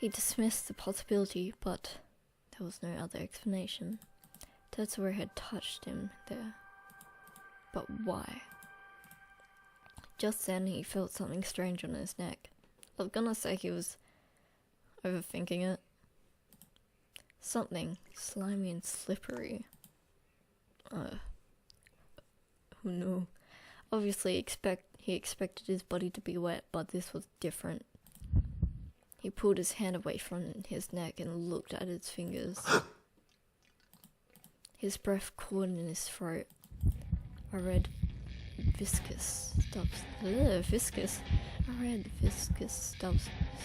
dismissed the possibility, but there was no other explanation. Tetsuo had touched him there. But why? Just then, he felt something strange on his neck. I was gonna say he was overthinking it. Something slimy and slippery. Oh no. Obviously, he expected his body to be wet, but this was different. He pulled his hand away from his neck and looked at his fingers. His breath caught in his throat. A red viscous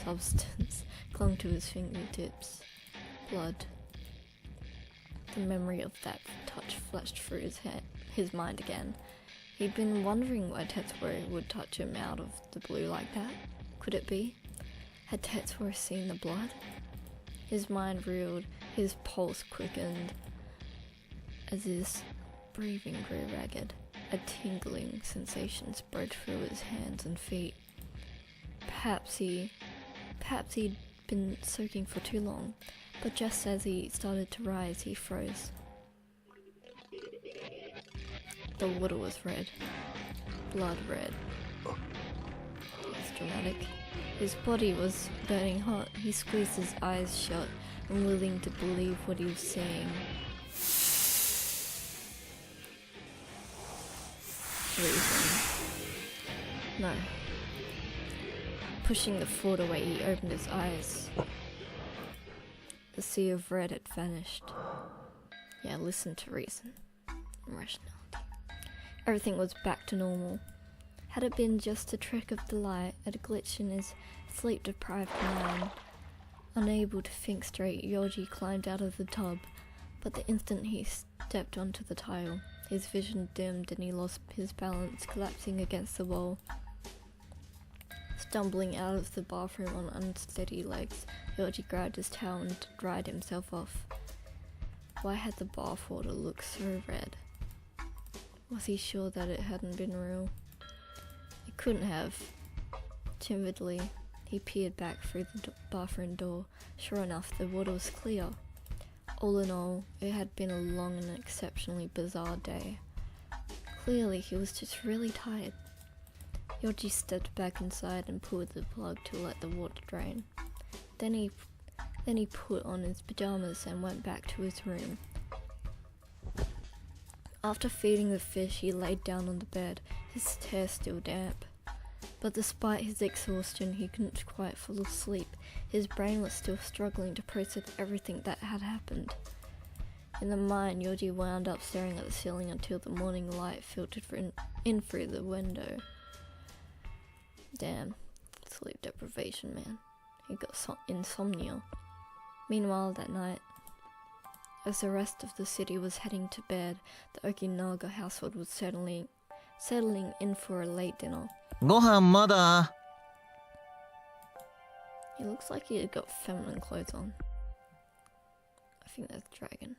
substance clung to his fingertips. Blood. The memory of that touch flashed through his mind again. He'd been wondering why Tetsuo would touch him out of the blue like that. Could it be? Had Tetsuo seen the blood? His mind reeled, his pulse quickened, as his breathing grew ragged. A tingling sensation spread through his hands and feet. Perhaps he'd been soaking for too long, but just as he started to rise, he froze. The water was red. Blood red. It was dramatic. His body was burning hot. He squeezed his eyes shut, unwilling to believe what he was seeing. Reason. No. Pushing the thought away, he opened his eyes. The sea of red had vanished. Yeah, listen to reason and rationality. Everything was back to normal. Had it been just a trick of the light, a glitch in his sleep-deprived mind? Unable to think straight, Yoji climbed out of the tub, but the instant he stepped onto the tile, his vision dimmed and he lost his balance, collapsing against the wall. Stumbling out of the bathroom on unsteady legs, Yoji grabbed his towel and dried himself off. Why had the bathwater looked so red? Was he sure that it hadn't been real? It couldn't have. Timidly, he peered back through the bathroom door. Sure enough, the water was clear. All in all, it had been a long and exceptionally bizarre day. Clearly, he was just really tired. Yoji stepped back inside and pulled the plug to let the water drain. Then he put on his pajamas and went back to his room. After feeding the fish, he laid down on the bed, his hair still damp. But despite his exhaustion, he couldn't quite fall asleep. His brain was still struggling to process everything that had happened. In the mind, Yoji wound up staring at the ceiling until the morning light filtered in through the window. Damn, sleep deprivation, man. He got insomnia. Meanwhile, that night, As the rest of the city was heading to bed, the Okinaga household was settling in for a late dinner. ご飯まだ He looks like he had got feminine clothes on. I think that's Dragon.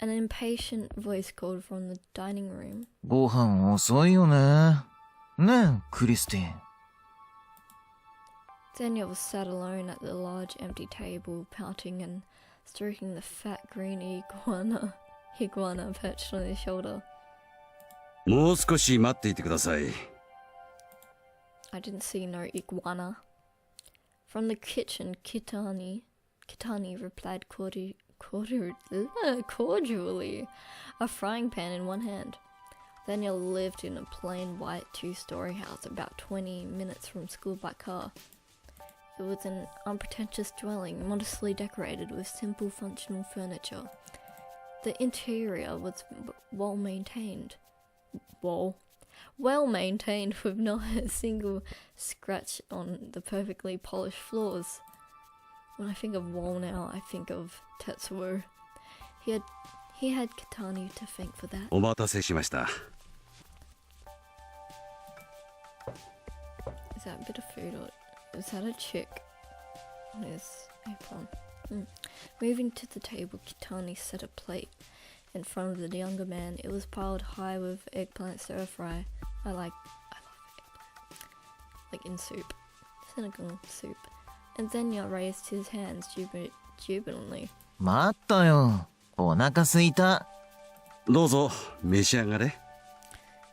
An impatient voice called from the dining room. ご飯遅いよね。ねえ、クリスティン。Xenia was sat alone at the large empty table, pouting and stroking the fat green iguana perched on his shoulder. もう少し待っていてください。I didn't see no iguana. From the kitchen, Kitani replied cordially, a frying pan in one hand. Xenia lived in a plain white two-story house about 20 minutes from school by car. It was an unpretentious dwelling, modestly decorated with simple functional furniture. The interior was well maintained with not a single scratch on the perfectly polished floors. When I think of wall now, I think of Tetsuo. He had Kitani to thank for that. お待たせしました。 Is that a bit of food or is that a chick on his apron? Moving to the table, Kitani set a plate in front of the younger man. It was piled high with eggplant stir fry. I love eggplant. Like in soup. Senegal soup. And Xenia raised his hands jubilantly. 待ったよ。お腹すいた。どうぞ召し上がれ。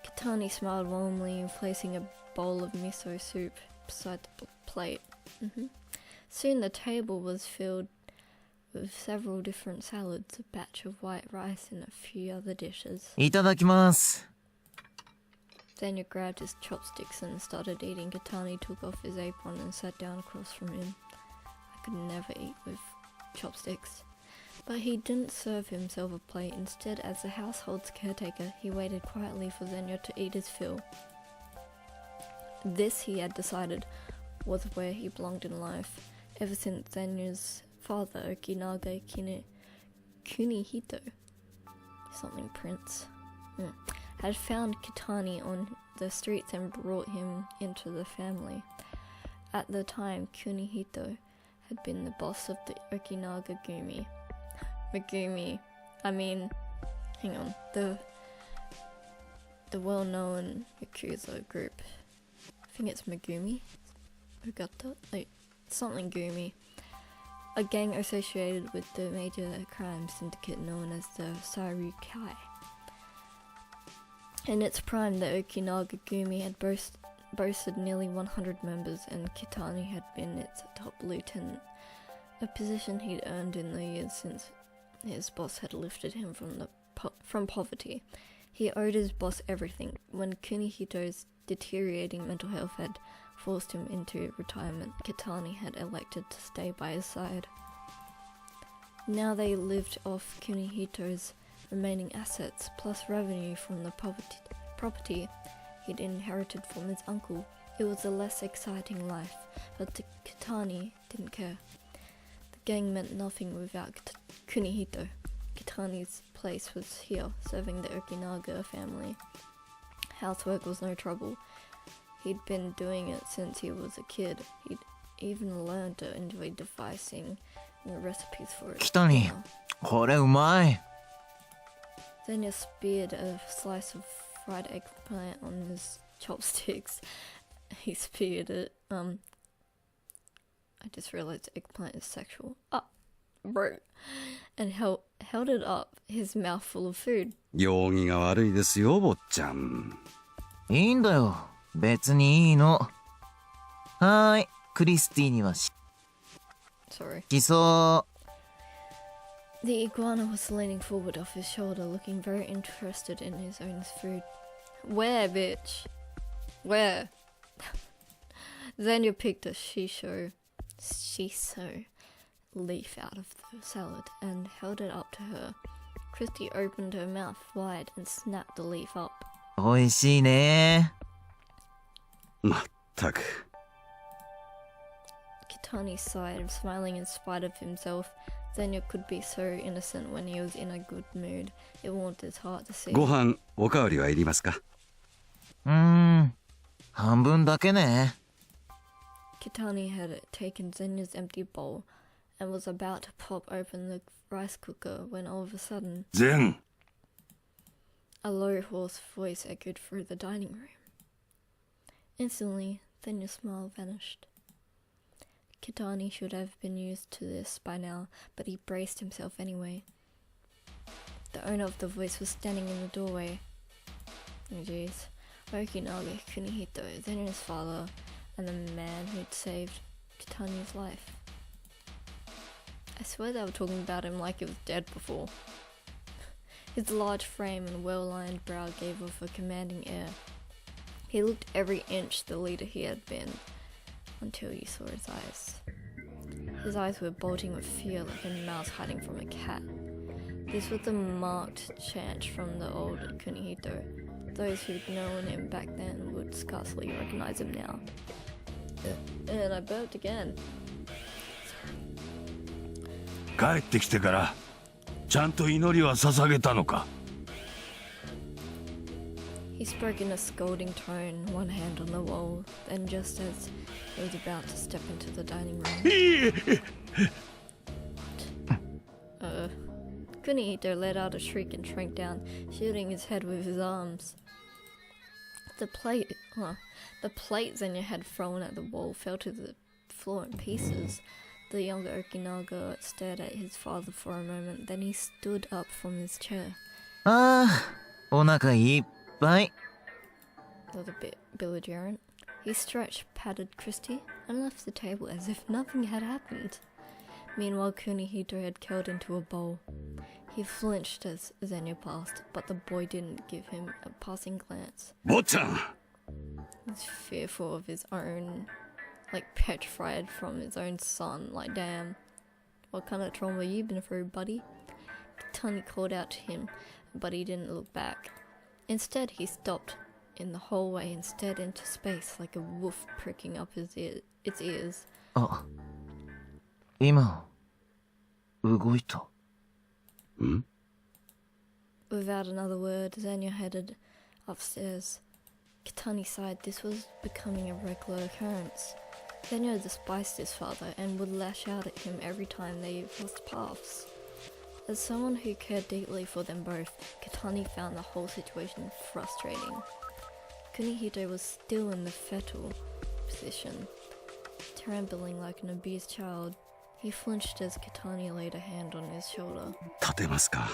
Kitani smiled warmly, placing a bowl of miso soup beside the plate. Soon the table was filled with several different salads, a batch of white rice, and a few other dishes. いただきます。 Xenia grabbed his chopsticks and started eating. Kitani took off his apron and sat down across from him. I could never eat with chopsticks. But he didn't serve himself a plate. Instead, as the household's caretaker, he waited quietly for Xenia to eat his fill. This, he had decided, was where he belonged in life, ever since Xenia's father, Okinaga Kunihito, something prince, had found Kitani on the streets and brought him into the family. At the time, Kunihito had been the boss of the Okinaga the well-known Yakuza group. I think it's Megumi? Ogata? Like, something Gumi. A gang associated with the major crime syndicate known as the Sarukai. In its prime, the Okinaga Gumi had boasted nearly 100 members, and Kitani had been its top lieutenant, a position he'd earned in the years since his boss had lifted him from poverty. He owed his boss everything. When Kunihito's deteriorating mental health had forced him into retirement, Kitani had elected to stay by his side. Now they lived off Kunihito's remaining assets, plus revenue from the property he'd inherited from his uncle. It was a less exciting life, but to Kitani didn't care. The gang meant nothing without Kunihito. Kitani's place was here, serving the Okinaga family. Housework was no trouble. He'd been doing it since he was a kid. He'd even learned to enjoy devising the recipes for it. 来たに、これうまい。 Xenia speared a slice of fried eggplant on his chopsticks. He speared it. I just realized eggplant is sexual. Bro. And held it up, his mouth full of food. 行儀が悪いですよ、坊ちゃん。いいんだよ。別にいいの。はーい。クリスティにはSorry. しそ The iguana was leaning forward off his shoulder, looking very interested in his owner's food. Where, bitch? Where? Xenia picked a shiso leaf out of the salad and held it up to her. Christy opened her mouth wide and snapped the leaf up. う。おいしいね。まったく。 Kitani sighed, smiling in spite of himself. Zenyo could be so innocent when he was in a good mood. It warmed his heart to see. ご飯おかわりはいりますか？半分だけね。 Kitani had taken Zenya's empty bowl and was about to pop open the rice cooker when all of a sudden 善 a low, hoarse voice echoed through the dining room. Instantly, Zenya's smile vanished. Kitani should have been used to this by now, but he braced himself anyway. The owner of the voice was standing in the doorway. Oh jeez. Okinaga Kunihito, Zenya's father, and the man who'd saved Kitani's life. I swear they were talking about him like he was dead before. His large frame and well-lined brow gave off a commanding air. He looked every inch the leader he had been, until you saw his eyes. His eyes were bulging with fear like a mouse hiding from a cat. This was the marked change from the old Kunihito. Those who'd known him back then would scarcely recognize him now. And I burped again. 帰ってきてからちゃんと祈りは捧げたのか？ He spoke in a scolding tone, one hand on the wall, then just as he was about to step into the dining room. Kunihito let out a shriek and shrank down, shielding his head with his arms. The plate Zenya had thrown at the wall fell to the floor in pieces. The younger Okinaga stared at his father for a moment, then he stood up from his chair. お腹いっぱい。 Was a bit belligerent. He stretched, patted Christy, and left the table as if nothing had happened. Meanwhile, Kunihito had curled into a bowl. He flinched as Zenya passed, but the boy didn't give him a passing glance. 坊ちゃん He was fearful of his own, like petrified from his own son. Like, damn, what kind of trauma you been through, buddy? Tani called out to him, but he didn't look back. Instead, he stopped in the hallway and stared into space like a wolf pricking up its ears. あ、今、動いた。ん？ Without another word, Zenya headed upstairs. Kitani sighed. This was becoming a regular occurrence. Zenya despised his father and would lash out at him every time they crossed paths. As someone who cared deeply for them both, Kitani found the whole situation frustrating. Kunihito was still in the fetal position, trembling like an abused child. He flinched as Kitani laid a hand on his shoulder. 立てますか？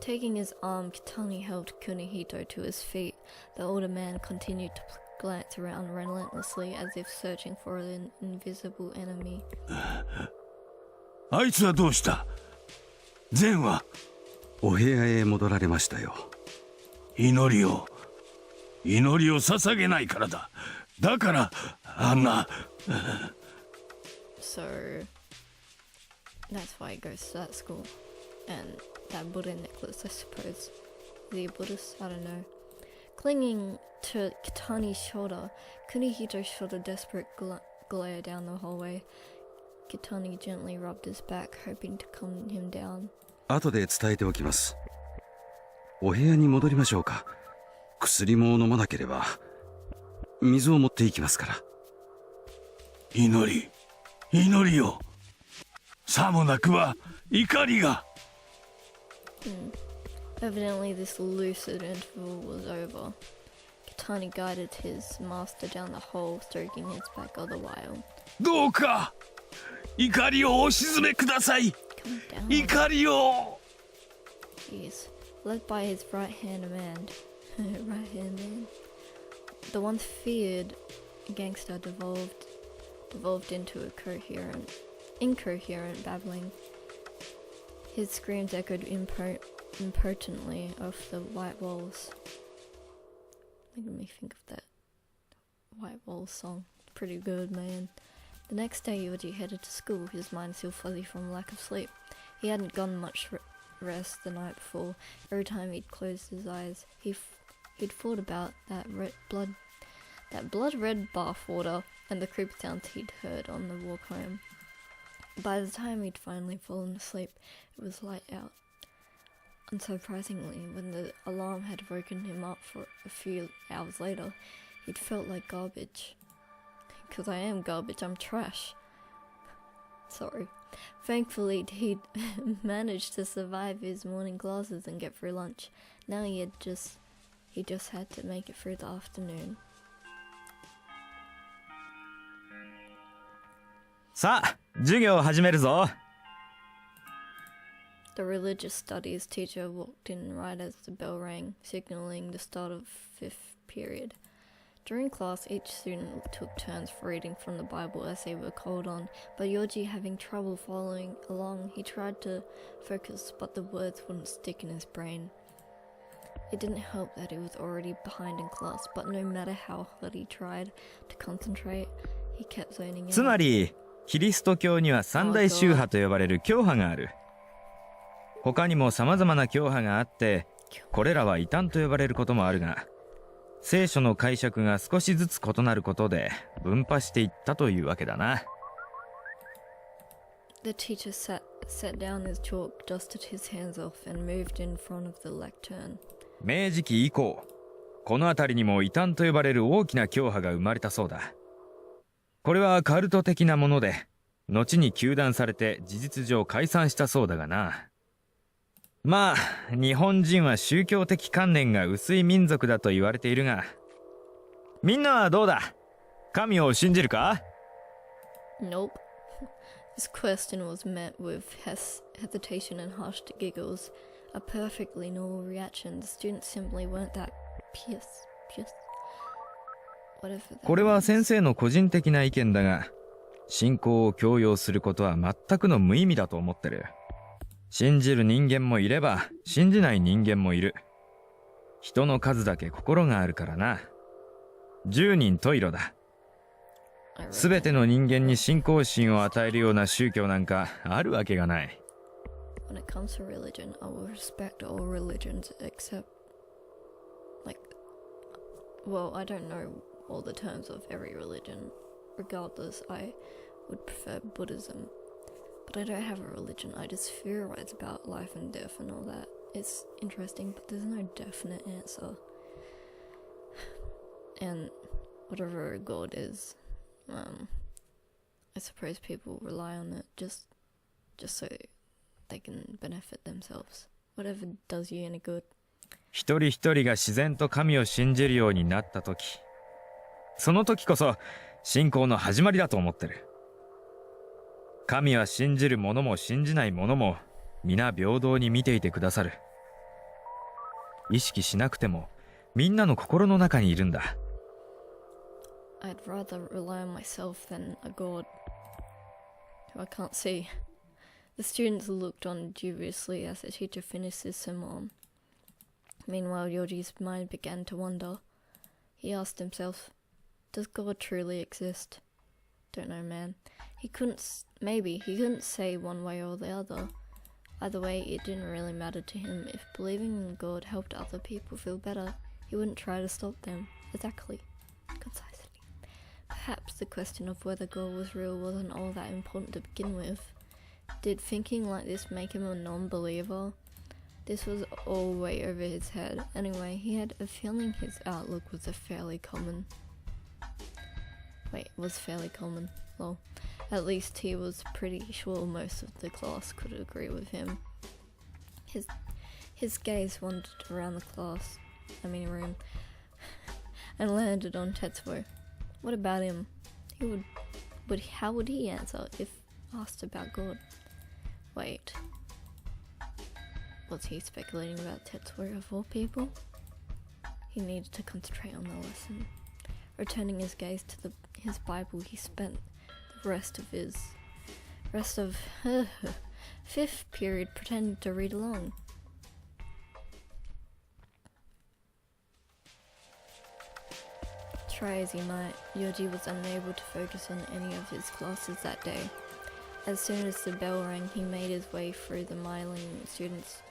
Taking his arm, Kitani helped Kunihito to his feet. The older man continued to glance around relentlessly as if searching for an invisible enemy. あいつはどうした？善は？お部屋へ戻られましたよ。祈りを捧げないからだ。だからあんな。So that's why he goes to that school. And that Buddha necklace, I suppose. Is he a Buddhist? I don't know. Clinging to Kitani's shoulder, Kunihito shot a desperate glare down the hallway. Kitani gently rubbed his back, hoping to calm him down. 後で伝えておきます。お部屋に戻りましょうか。薬も飲まなければ。水を持っていきますから。祈りを。さもなくは怒りが。Evidently this lucid interval was over. Kitani guided his master down the hall, stroking his back all the while. どうか怒りをお鎮めください。 Calm down. 怒りを。 Jeez. Led by his right-hand man. Right-hand man. The once feared gangster devolved into a incoherent babbling. His screams echoed impotently off the white walls. Making me think of that White Walls song. Pretty good, man. The next day, Yoji headed to school, his mind still fuzzy from lack of sleep. He hadn't gotten much rest the night before. Every time he'd closed his eyes, he'd thought about that blood-red bath water and the creepy sounds he'd heard on the walk home. By the time he'd finally fallen asleep, it was light out. Unsurprisingly, when the alarm had woken him up for a few hours later, he'd felt like garbage. 'Cause I am garbage, I'm trash. Sorry. Thankfully, he'd managed to survive his morning classes and get through lunch. Now he just had to make it through the afternoon. さあ、授業を始めるぞ。 The religious studies teacher walked in right as the bell rang, signaling the start of fifth period. During class, each student took turns reading from the Bible as they were called on, but Yoji having trouble following along, he tried to focus, but the words wouldn't stick in his brain. It didn't help that he was already behind in class, but no matter how hard he tried to concentrate, he kept zoning out. つまり、キリスト教には三大宗派と呼ばれる教派がある。他にも様々な教派があって、これらは異端と呼ばれることもあるが、聖書の解釈が少しずつ異なることで分派していったというわけだな。The teacher set down his chalk, dusted his hands off, and moved in front of the lectern. 明治期以降、この辺りにも異端と呼ばれる大きな教派が生まれたそうだ。これはカルト的なもので、後に糾弾されて事実上解散したそうだがな。まあ、日本人は宗教的観念が薄い民族だと言われているが、みんなはどうだ？神を信じるか？ Nope. This question was met with hesitation and harsh giggles, a perfectly normal reaction. The students simply weren't that pious. Whatever that これは means. 先生の個人的な意見だが、信仰を強要することは全くの無意味だと思ってる。信じる人間もいれば、信じない人間もいる。人の数だけ心があるからな。十人十色だ。すべての人間に信仰心を与えるような宗教なんかあるわけがない。When it comes to religion, I will respect all religions except, well, I don't know all the terms of every religion. Regardless, I would prefer Buddhism. But I don't have a religion, I just theorize about life and death and all that. It's interesting, but there's no definite answer. And whatever God is, I suppose people rely on it just so they can benefit themselves. Whatever does you any good. 一人一人が自然と神を信じるようになったとき、その時こそ信仰の始まりだと思ってる。神は信じる者も信じない者も皆平等に見ていてくださる。意識しなくてもみんなの心の中にいるんだ。I'd rather rely on myself than a god who I can't see. The students looked on dubiously as the teacher finished his sermon. Meanwhile, Yoji's mind began to wander. He asked himself, does God truly exist? Don't know, man. He couldn't say one way or the other. Either way, it didn't really matter to him. If believing in God helped other people feel better, he wouldn't try to stop them. Exactly. Concisely. Perhaps the question of whether God was real wasn't all that important to begin with. Did thinking like this make him a non-believer? This was all way over his head. Anyway, he had a feeling his outlook was fairly common. Lol. At least he was pretty sure most of the class could agree with him. His gaze wandered around the room, and landed on Tetsuo. What about him? How would he answer if asked about God? Wait. Was he speculating about Tetsuo of all people? He needed to concentrate on the lesson. Returning his gaze to his Bible, he spent the rest of fifth period pretending to read along. Try as he might, Yoji was unable to focus on any of his classes that day. As soon as the bell rang, he made his way through the miling students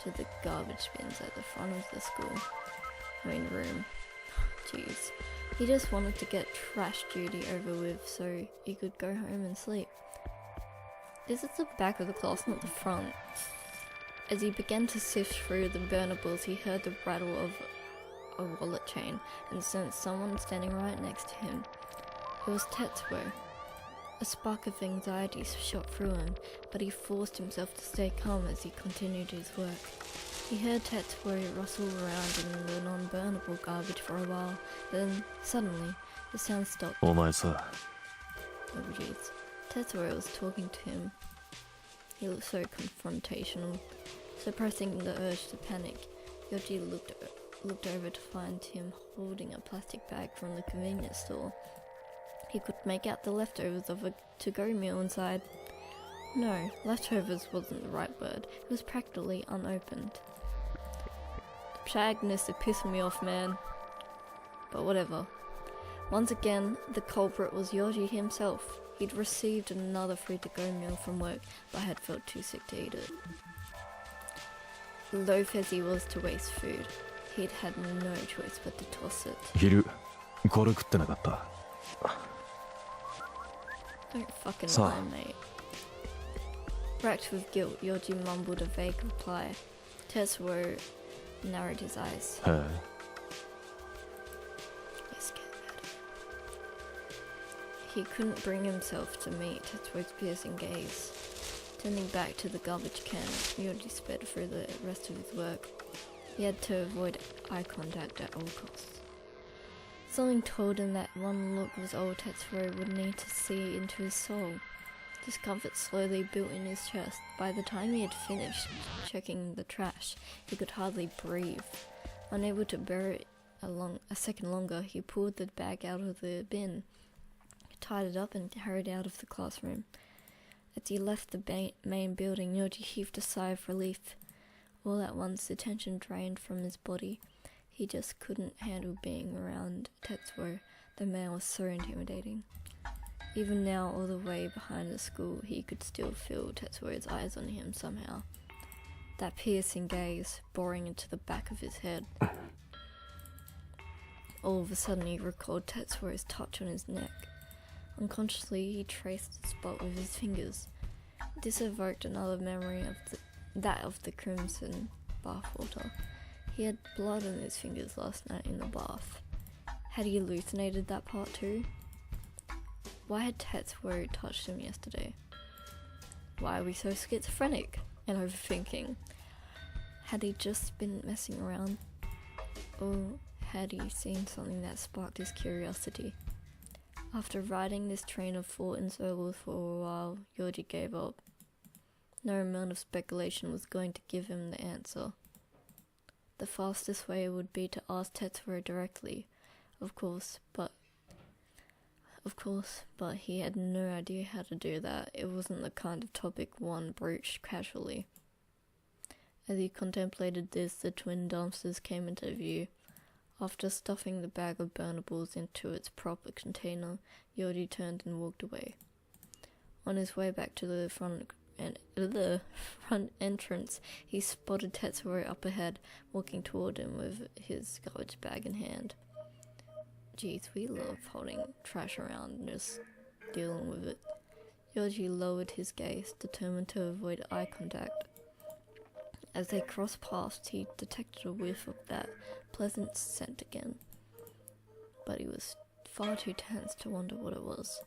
to the garbage bins at the front of the room. Jeez. He just wanted to get trash duty over with so he could go home and sleep. This is the back of the class, not the front. As he began to sift through the burnables, he heard the rattle of a wallet chain and sensed someone standing right next to him. It was Tetsuo. A spark of anxiety shot through him, but he forced himself to stay calm as he continued his work. He heard Tetsuo rustle around in the non-burnable garbage for a while, then, suddenly, the sound stopped. お前さ、 Oh jeez. Tetsuo was talking to him. He looked so confrontational, suppressing the urge to panic. Yoji looked over to find him holding a plastic bag from the convenience store. He could make out the leftovers of a to-go meal inside. No, leftovers wasn't the right word. It was practically unopened. The protagonist is pissing me off, man. But whatever. Once again, the culprit was Yoji himself. He'd received another free to-go meal from work, but had felt too sick to eat it. Loath as he was to waste food, he'd had no choice but to toss it. 昼、これ食ってなかった。 Don't fucking So- lie, mate. Racked with guilt, Yoji mumbled a vague reply. Tetsuo narrowed his eyes. へえ、 He's scared. He couldn't bring himself to meet Tetsuo's piercing gaze. Turning back to the garbage can, Yoji sped through the rest of his work. He had to avoid eye contact at all costs. Something told him that one look was all Tetsuo would need to see into his soul. Discomfort slowly built in his chest. By the time he had finished checking the trash, he could hardly breathe. Unable to bear it a second longer, he pulled the bag out of the bin, tied it up, and hurried out of the classroom. As he left the main building, Yoji heaved a sigh of relief. All at once, the tension drained from his body. He just couldn't handle being around Tetsuo. The man was so intimidating. Even now, all the way behind the school, he could still feel Tetsuo's eyes on him somehow. That piercing gaze, boring into the back of his head. All of a sudden, he recalled Tetsuo's touch on his neck. Unconsciously, he traced the spot with his fingers. This evoked another memory of the crimson bathwater. He had blood on his fingers last night in the bath. Had he hallucinated that part too? Why had Tetsuo touched him yesterday? Why are we so schizophrenic and overthinking? Had he just been messing around? Or had he seen something that sparked his curiosity? After riding this train of thought in circles for a while, Yoji gave up. No amount of speculation was going to give him the answer. The fastest way would be to ask Tetsuo directly, of course, but he had no idea how to do that. It wasn't the kind of topic one broached casually. As he contemplated this, the twin dumpsters came into view. After stuffing the bag of burnables into its proper container, Yoji turned and walked away. On his way back to the front entrance, he spotted Tetsuo up ahead, walking toward him with his garbage bag in hand. Jeez, we love holding trash around and just dealing with it. Yoji lowered his gaze, determined to avoid eye contact. As they crossed paths, he detected a whiff of that pleasant scent again. But he was far too tense to wonder what it was.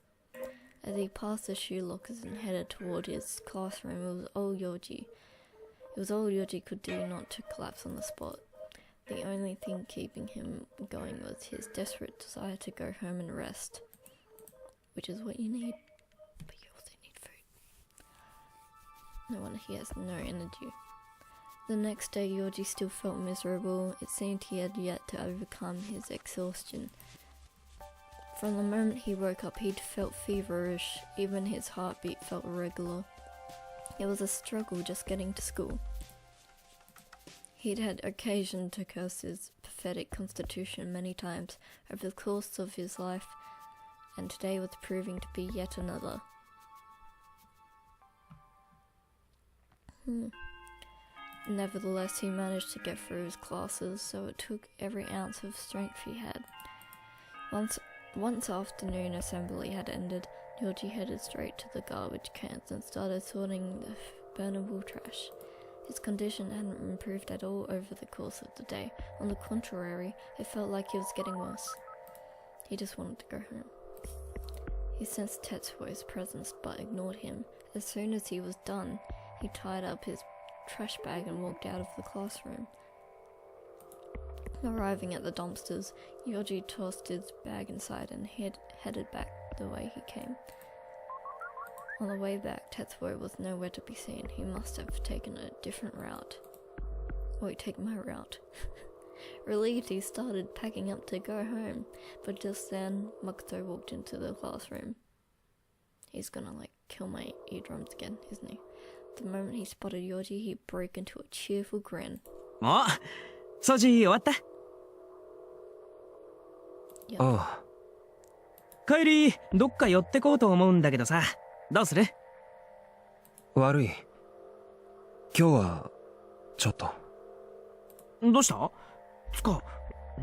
As he passed the shoe lockers and headed toward his classroom, it was all Yoji could do not to collapse on the spot. The only thing keeping him going was his desperate desire to go home and rest. Which is what you need, but you also need food. No wonder he has no energy. The next day, Yoji still felt miserable. It seemed he had yet to overcome his exhaustion. From the moment he woke up, he'd felt feverish. Even his heartbeat felt irregular. It was a struggle just getting to school. He'd had occasion to curse his pathetic constitution many times over the course of his life, and today was proving to be yet another. Nevertheless, he managed to get through his classes, so it took every ounce of strength he had. Once afternoon assembly had ended, Yoji headed straight to the garbage cans and started sorting the burnable trash. His condition hadn't improved at all over the course of the day. On the contrary, it felt like he was getting worse. He just wanted to go home. He sensed Tetsuo's presence but ignored him. As soon as he was done, he tied up his trash bag and walked out of the classroom. Arriving at the dumpsters, Yoji tossed his bag inside and headed back the way he came. On the way back, Tetsuo was nowhere to be seen. He must have taken a different route. Wait, take my route. Relieved, he started packing up to go home, but just then, Makoto walked into the classroom. He's gonna, kill my eardrums again, isn't he? The moment he spotted Yoji, he broke into a cheerful grin. お、掃除終わった？ Yeah. ああ、帰り、どっか寄ってこうと思うんだけどさ、どうする？悪い。今日はちょっと。どうした？つか、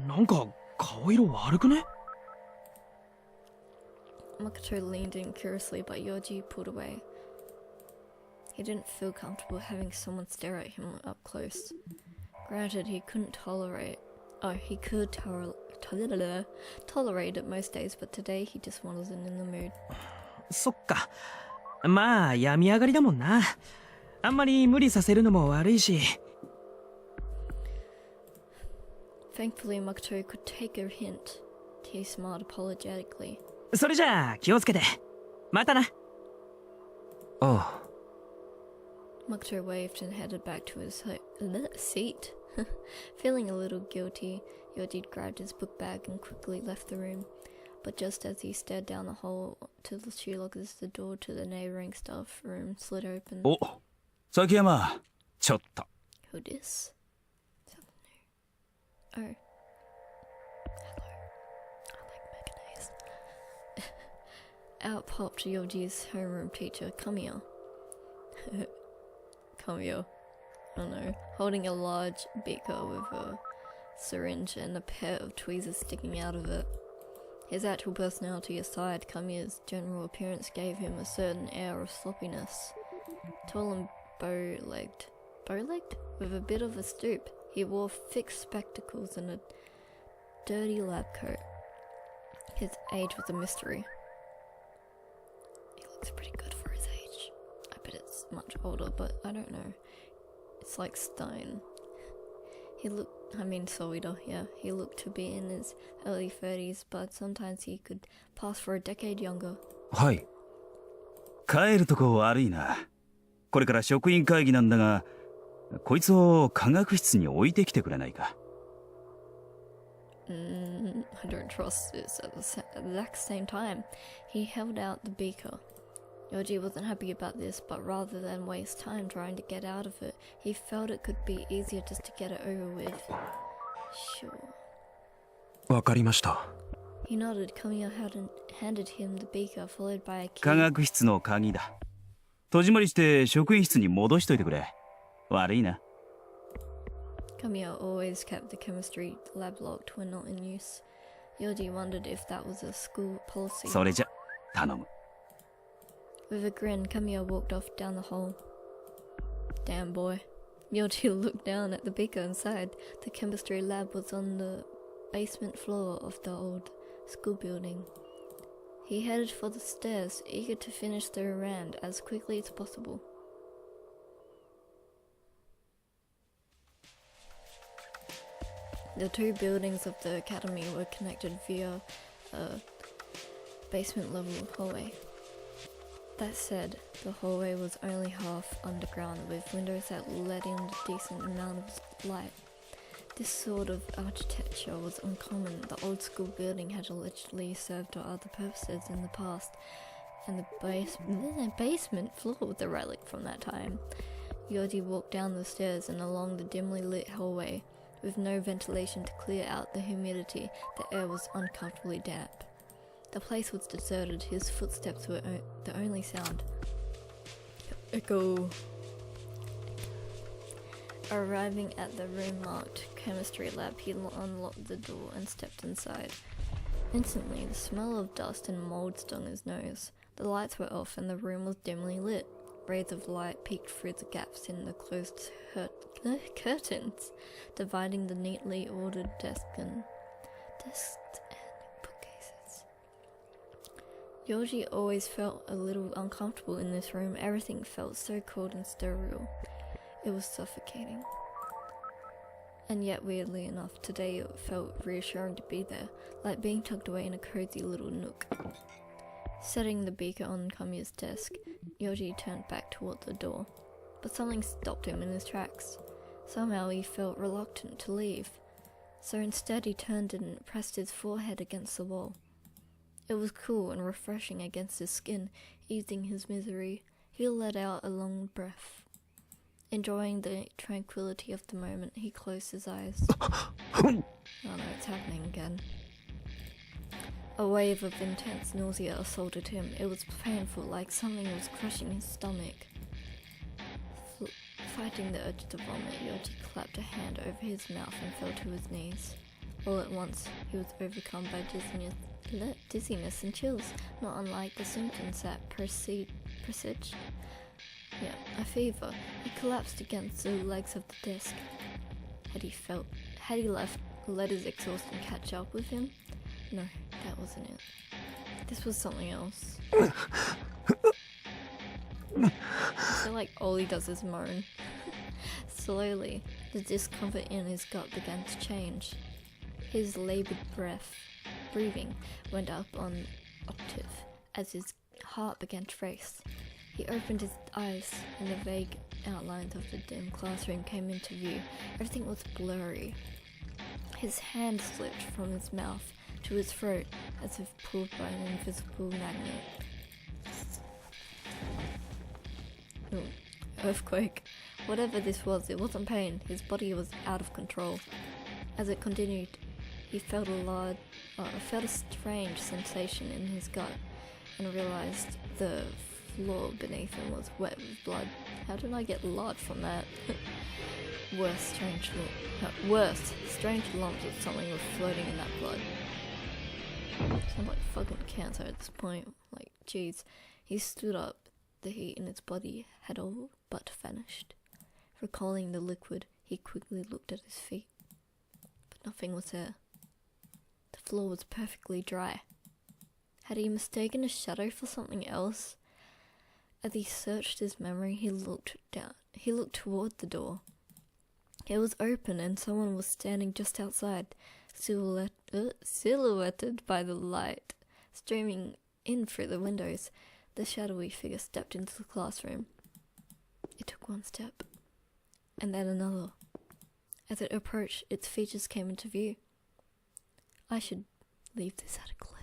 なんか顔色悪くね？ Makoto leaned in curiously, but Yoji pulled away. He didn't feel comfortable having someone stare at him up close. Granted, he couldn't tolerate... Oh, he could tolerate it most days, but today he just wasn't in the mood. そっか。まあ、病み上がりだもんな。あんまり無理させるのも悪いし。Thankfully, Makoto could take a hint. He smiled apologetically. それじゃあ、気をつけて。またな。ああ。Makoto waved and headed back to his seat. Feeling a little guilty, Yoji grabbed his book bag and quickly left the room. But just as he stared down the hall to the shoe lockers, the door to the neighboring staff room slid open. お、崎山、ちょっと。 Who dis? Something new. Oh. Hello. I like mayonnaise. Out popped Yoji's homeroom teacher, Kamiya. Kamiya. Oh no. Holding a large beaker with a syringe and a pair of tweezers sticking out of it. His actual personality aside, Kamiya's general appearance gave him a certain air of sloppiness. Tall and bow-legged? With a bit of a stoop. He wore thick spectacles and a dirty lab coat. His age was a mystery. He looks pretty good for his age. I bet it's much older, but I don't know. It's like stone. He looked to be in his early 30s, but sometimes he could pass for a decade younger. はい。帰るとこ悪いな。これから職員会議なんだが、こいつを科学室に置いてきてくれないか。I don't trust this at the exact same time. He held out the beaker. Yoji wasn't happy about this, but rather than waste time trying to get out of it, he felt it could be easier just to get it over with. Sure. わかりました。 He nodded. Kamiya handed him the beaker, followed by a key. 科学室の鍵だ。戸締まりして職員室に戻しといてくれ。悪いな。 Kamiya always kept the chemistry lab locked when not in use. Yoji wondered if that was a school policy. それじゃ、頼む。 With a grin, Kamiya walked off down the hall. Damn boy. Yoji looked down at the beaker inside. The chemistry lab was on the basement floor of the old school building. He headed for the stairs, eager to finish the errand as quickly as possible. The two buildings of the academy were connected via a basement level hallway. That said, the hallway was only half underground, with windows that let in a decent amount of light. This sort of architecture was uncommon. The old school building had allegedly served to other purposes in the past, and the basement floor was a relic from that time. Yoji walked down the stairs and along the dimly lit hallway. With no ventilation to clear out the humidity, the air was uncomfortably damp. The place was deserted. His footsteps were the only sound. Echo. Arriving at the room marked chemistry lab, he unlocked the door and stepped inside. Instantly, the smell of dust and mold stung his nose. The lights were off and the room was dimly lit. Rays of light peeked through the gaps in the closed curtains, dividing the neatly ordered desks and bookcases. Yoji always felt a little uncomfortable in this room. Everything felt so cold and sterile. It was suffocating. And yet, weirdly enough, today it felt reassuring to be there, like being tucked away in a cozy little nook. Setting the beaker on Kamiya's desk, Yoji turned back toward the door, but something stopped him in his tracks. Somehow he felt reluctant to leave, so instead he turned and pressed his forehead against the wall. It was cool and refreshing against his skin, easing his misery. He let out a long breath. Enjoying the tranquility of the moment, he closed his eyes. Oh no, it's happening again. A wave of intense nausea assaulted him. It was painful, like something was crushing his stomach. Fighting the urge to vomit, Yoji clapped a hand over his mouth and fell to his knees. All at once, he was overcome by dizziness and chills, not unlike the symptoms that presaged a fever. He collapsed against the legs of the desk. Had he let his exhaustion catch up with him? No, that wasn't it. This was something else. I feel like all he does is moan. Slowly, the discomfort in his gut began to change. His laboured breathing went up an octave as his heart began to race. He opened his eyes and the vague outlines of the dim classroom came into view. Everything was blurry. His hand slipped from his mouth to his throat as if pulled by an invisible magnet. Earthquake. Whatever this was, it wasn't pain. His body was out of control. As it continued, he felt a strange sensation in his gut and realized the floor beneath him was wet with blood. How did I get blood from that? Worse, strange lumps of something were floating in that blood. Sounds like fucking cancer at this point. Like, jeez. He stood up. The heat in his body had all but vanished. Recalling the liquid, he quickly looked at his feet. But nothing was there. The floor was perfectly dry. Had he mistaken a shadow for something else? As he searched his memory, he looked toward the door. It was open and someone was standing just outside, silhouetted by the light streaming in through the windows. The shadowy figure stepped into the classroom. It took one step, and then another. As it approached, its features came into view. I should leave this at a glance.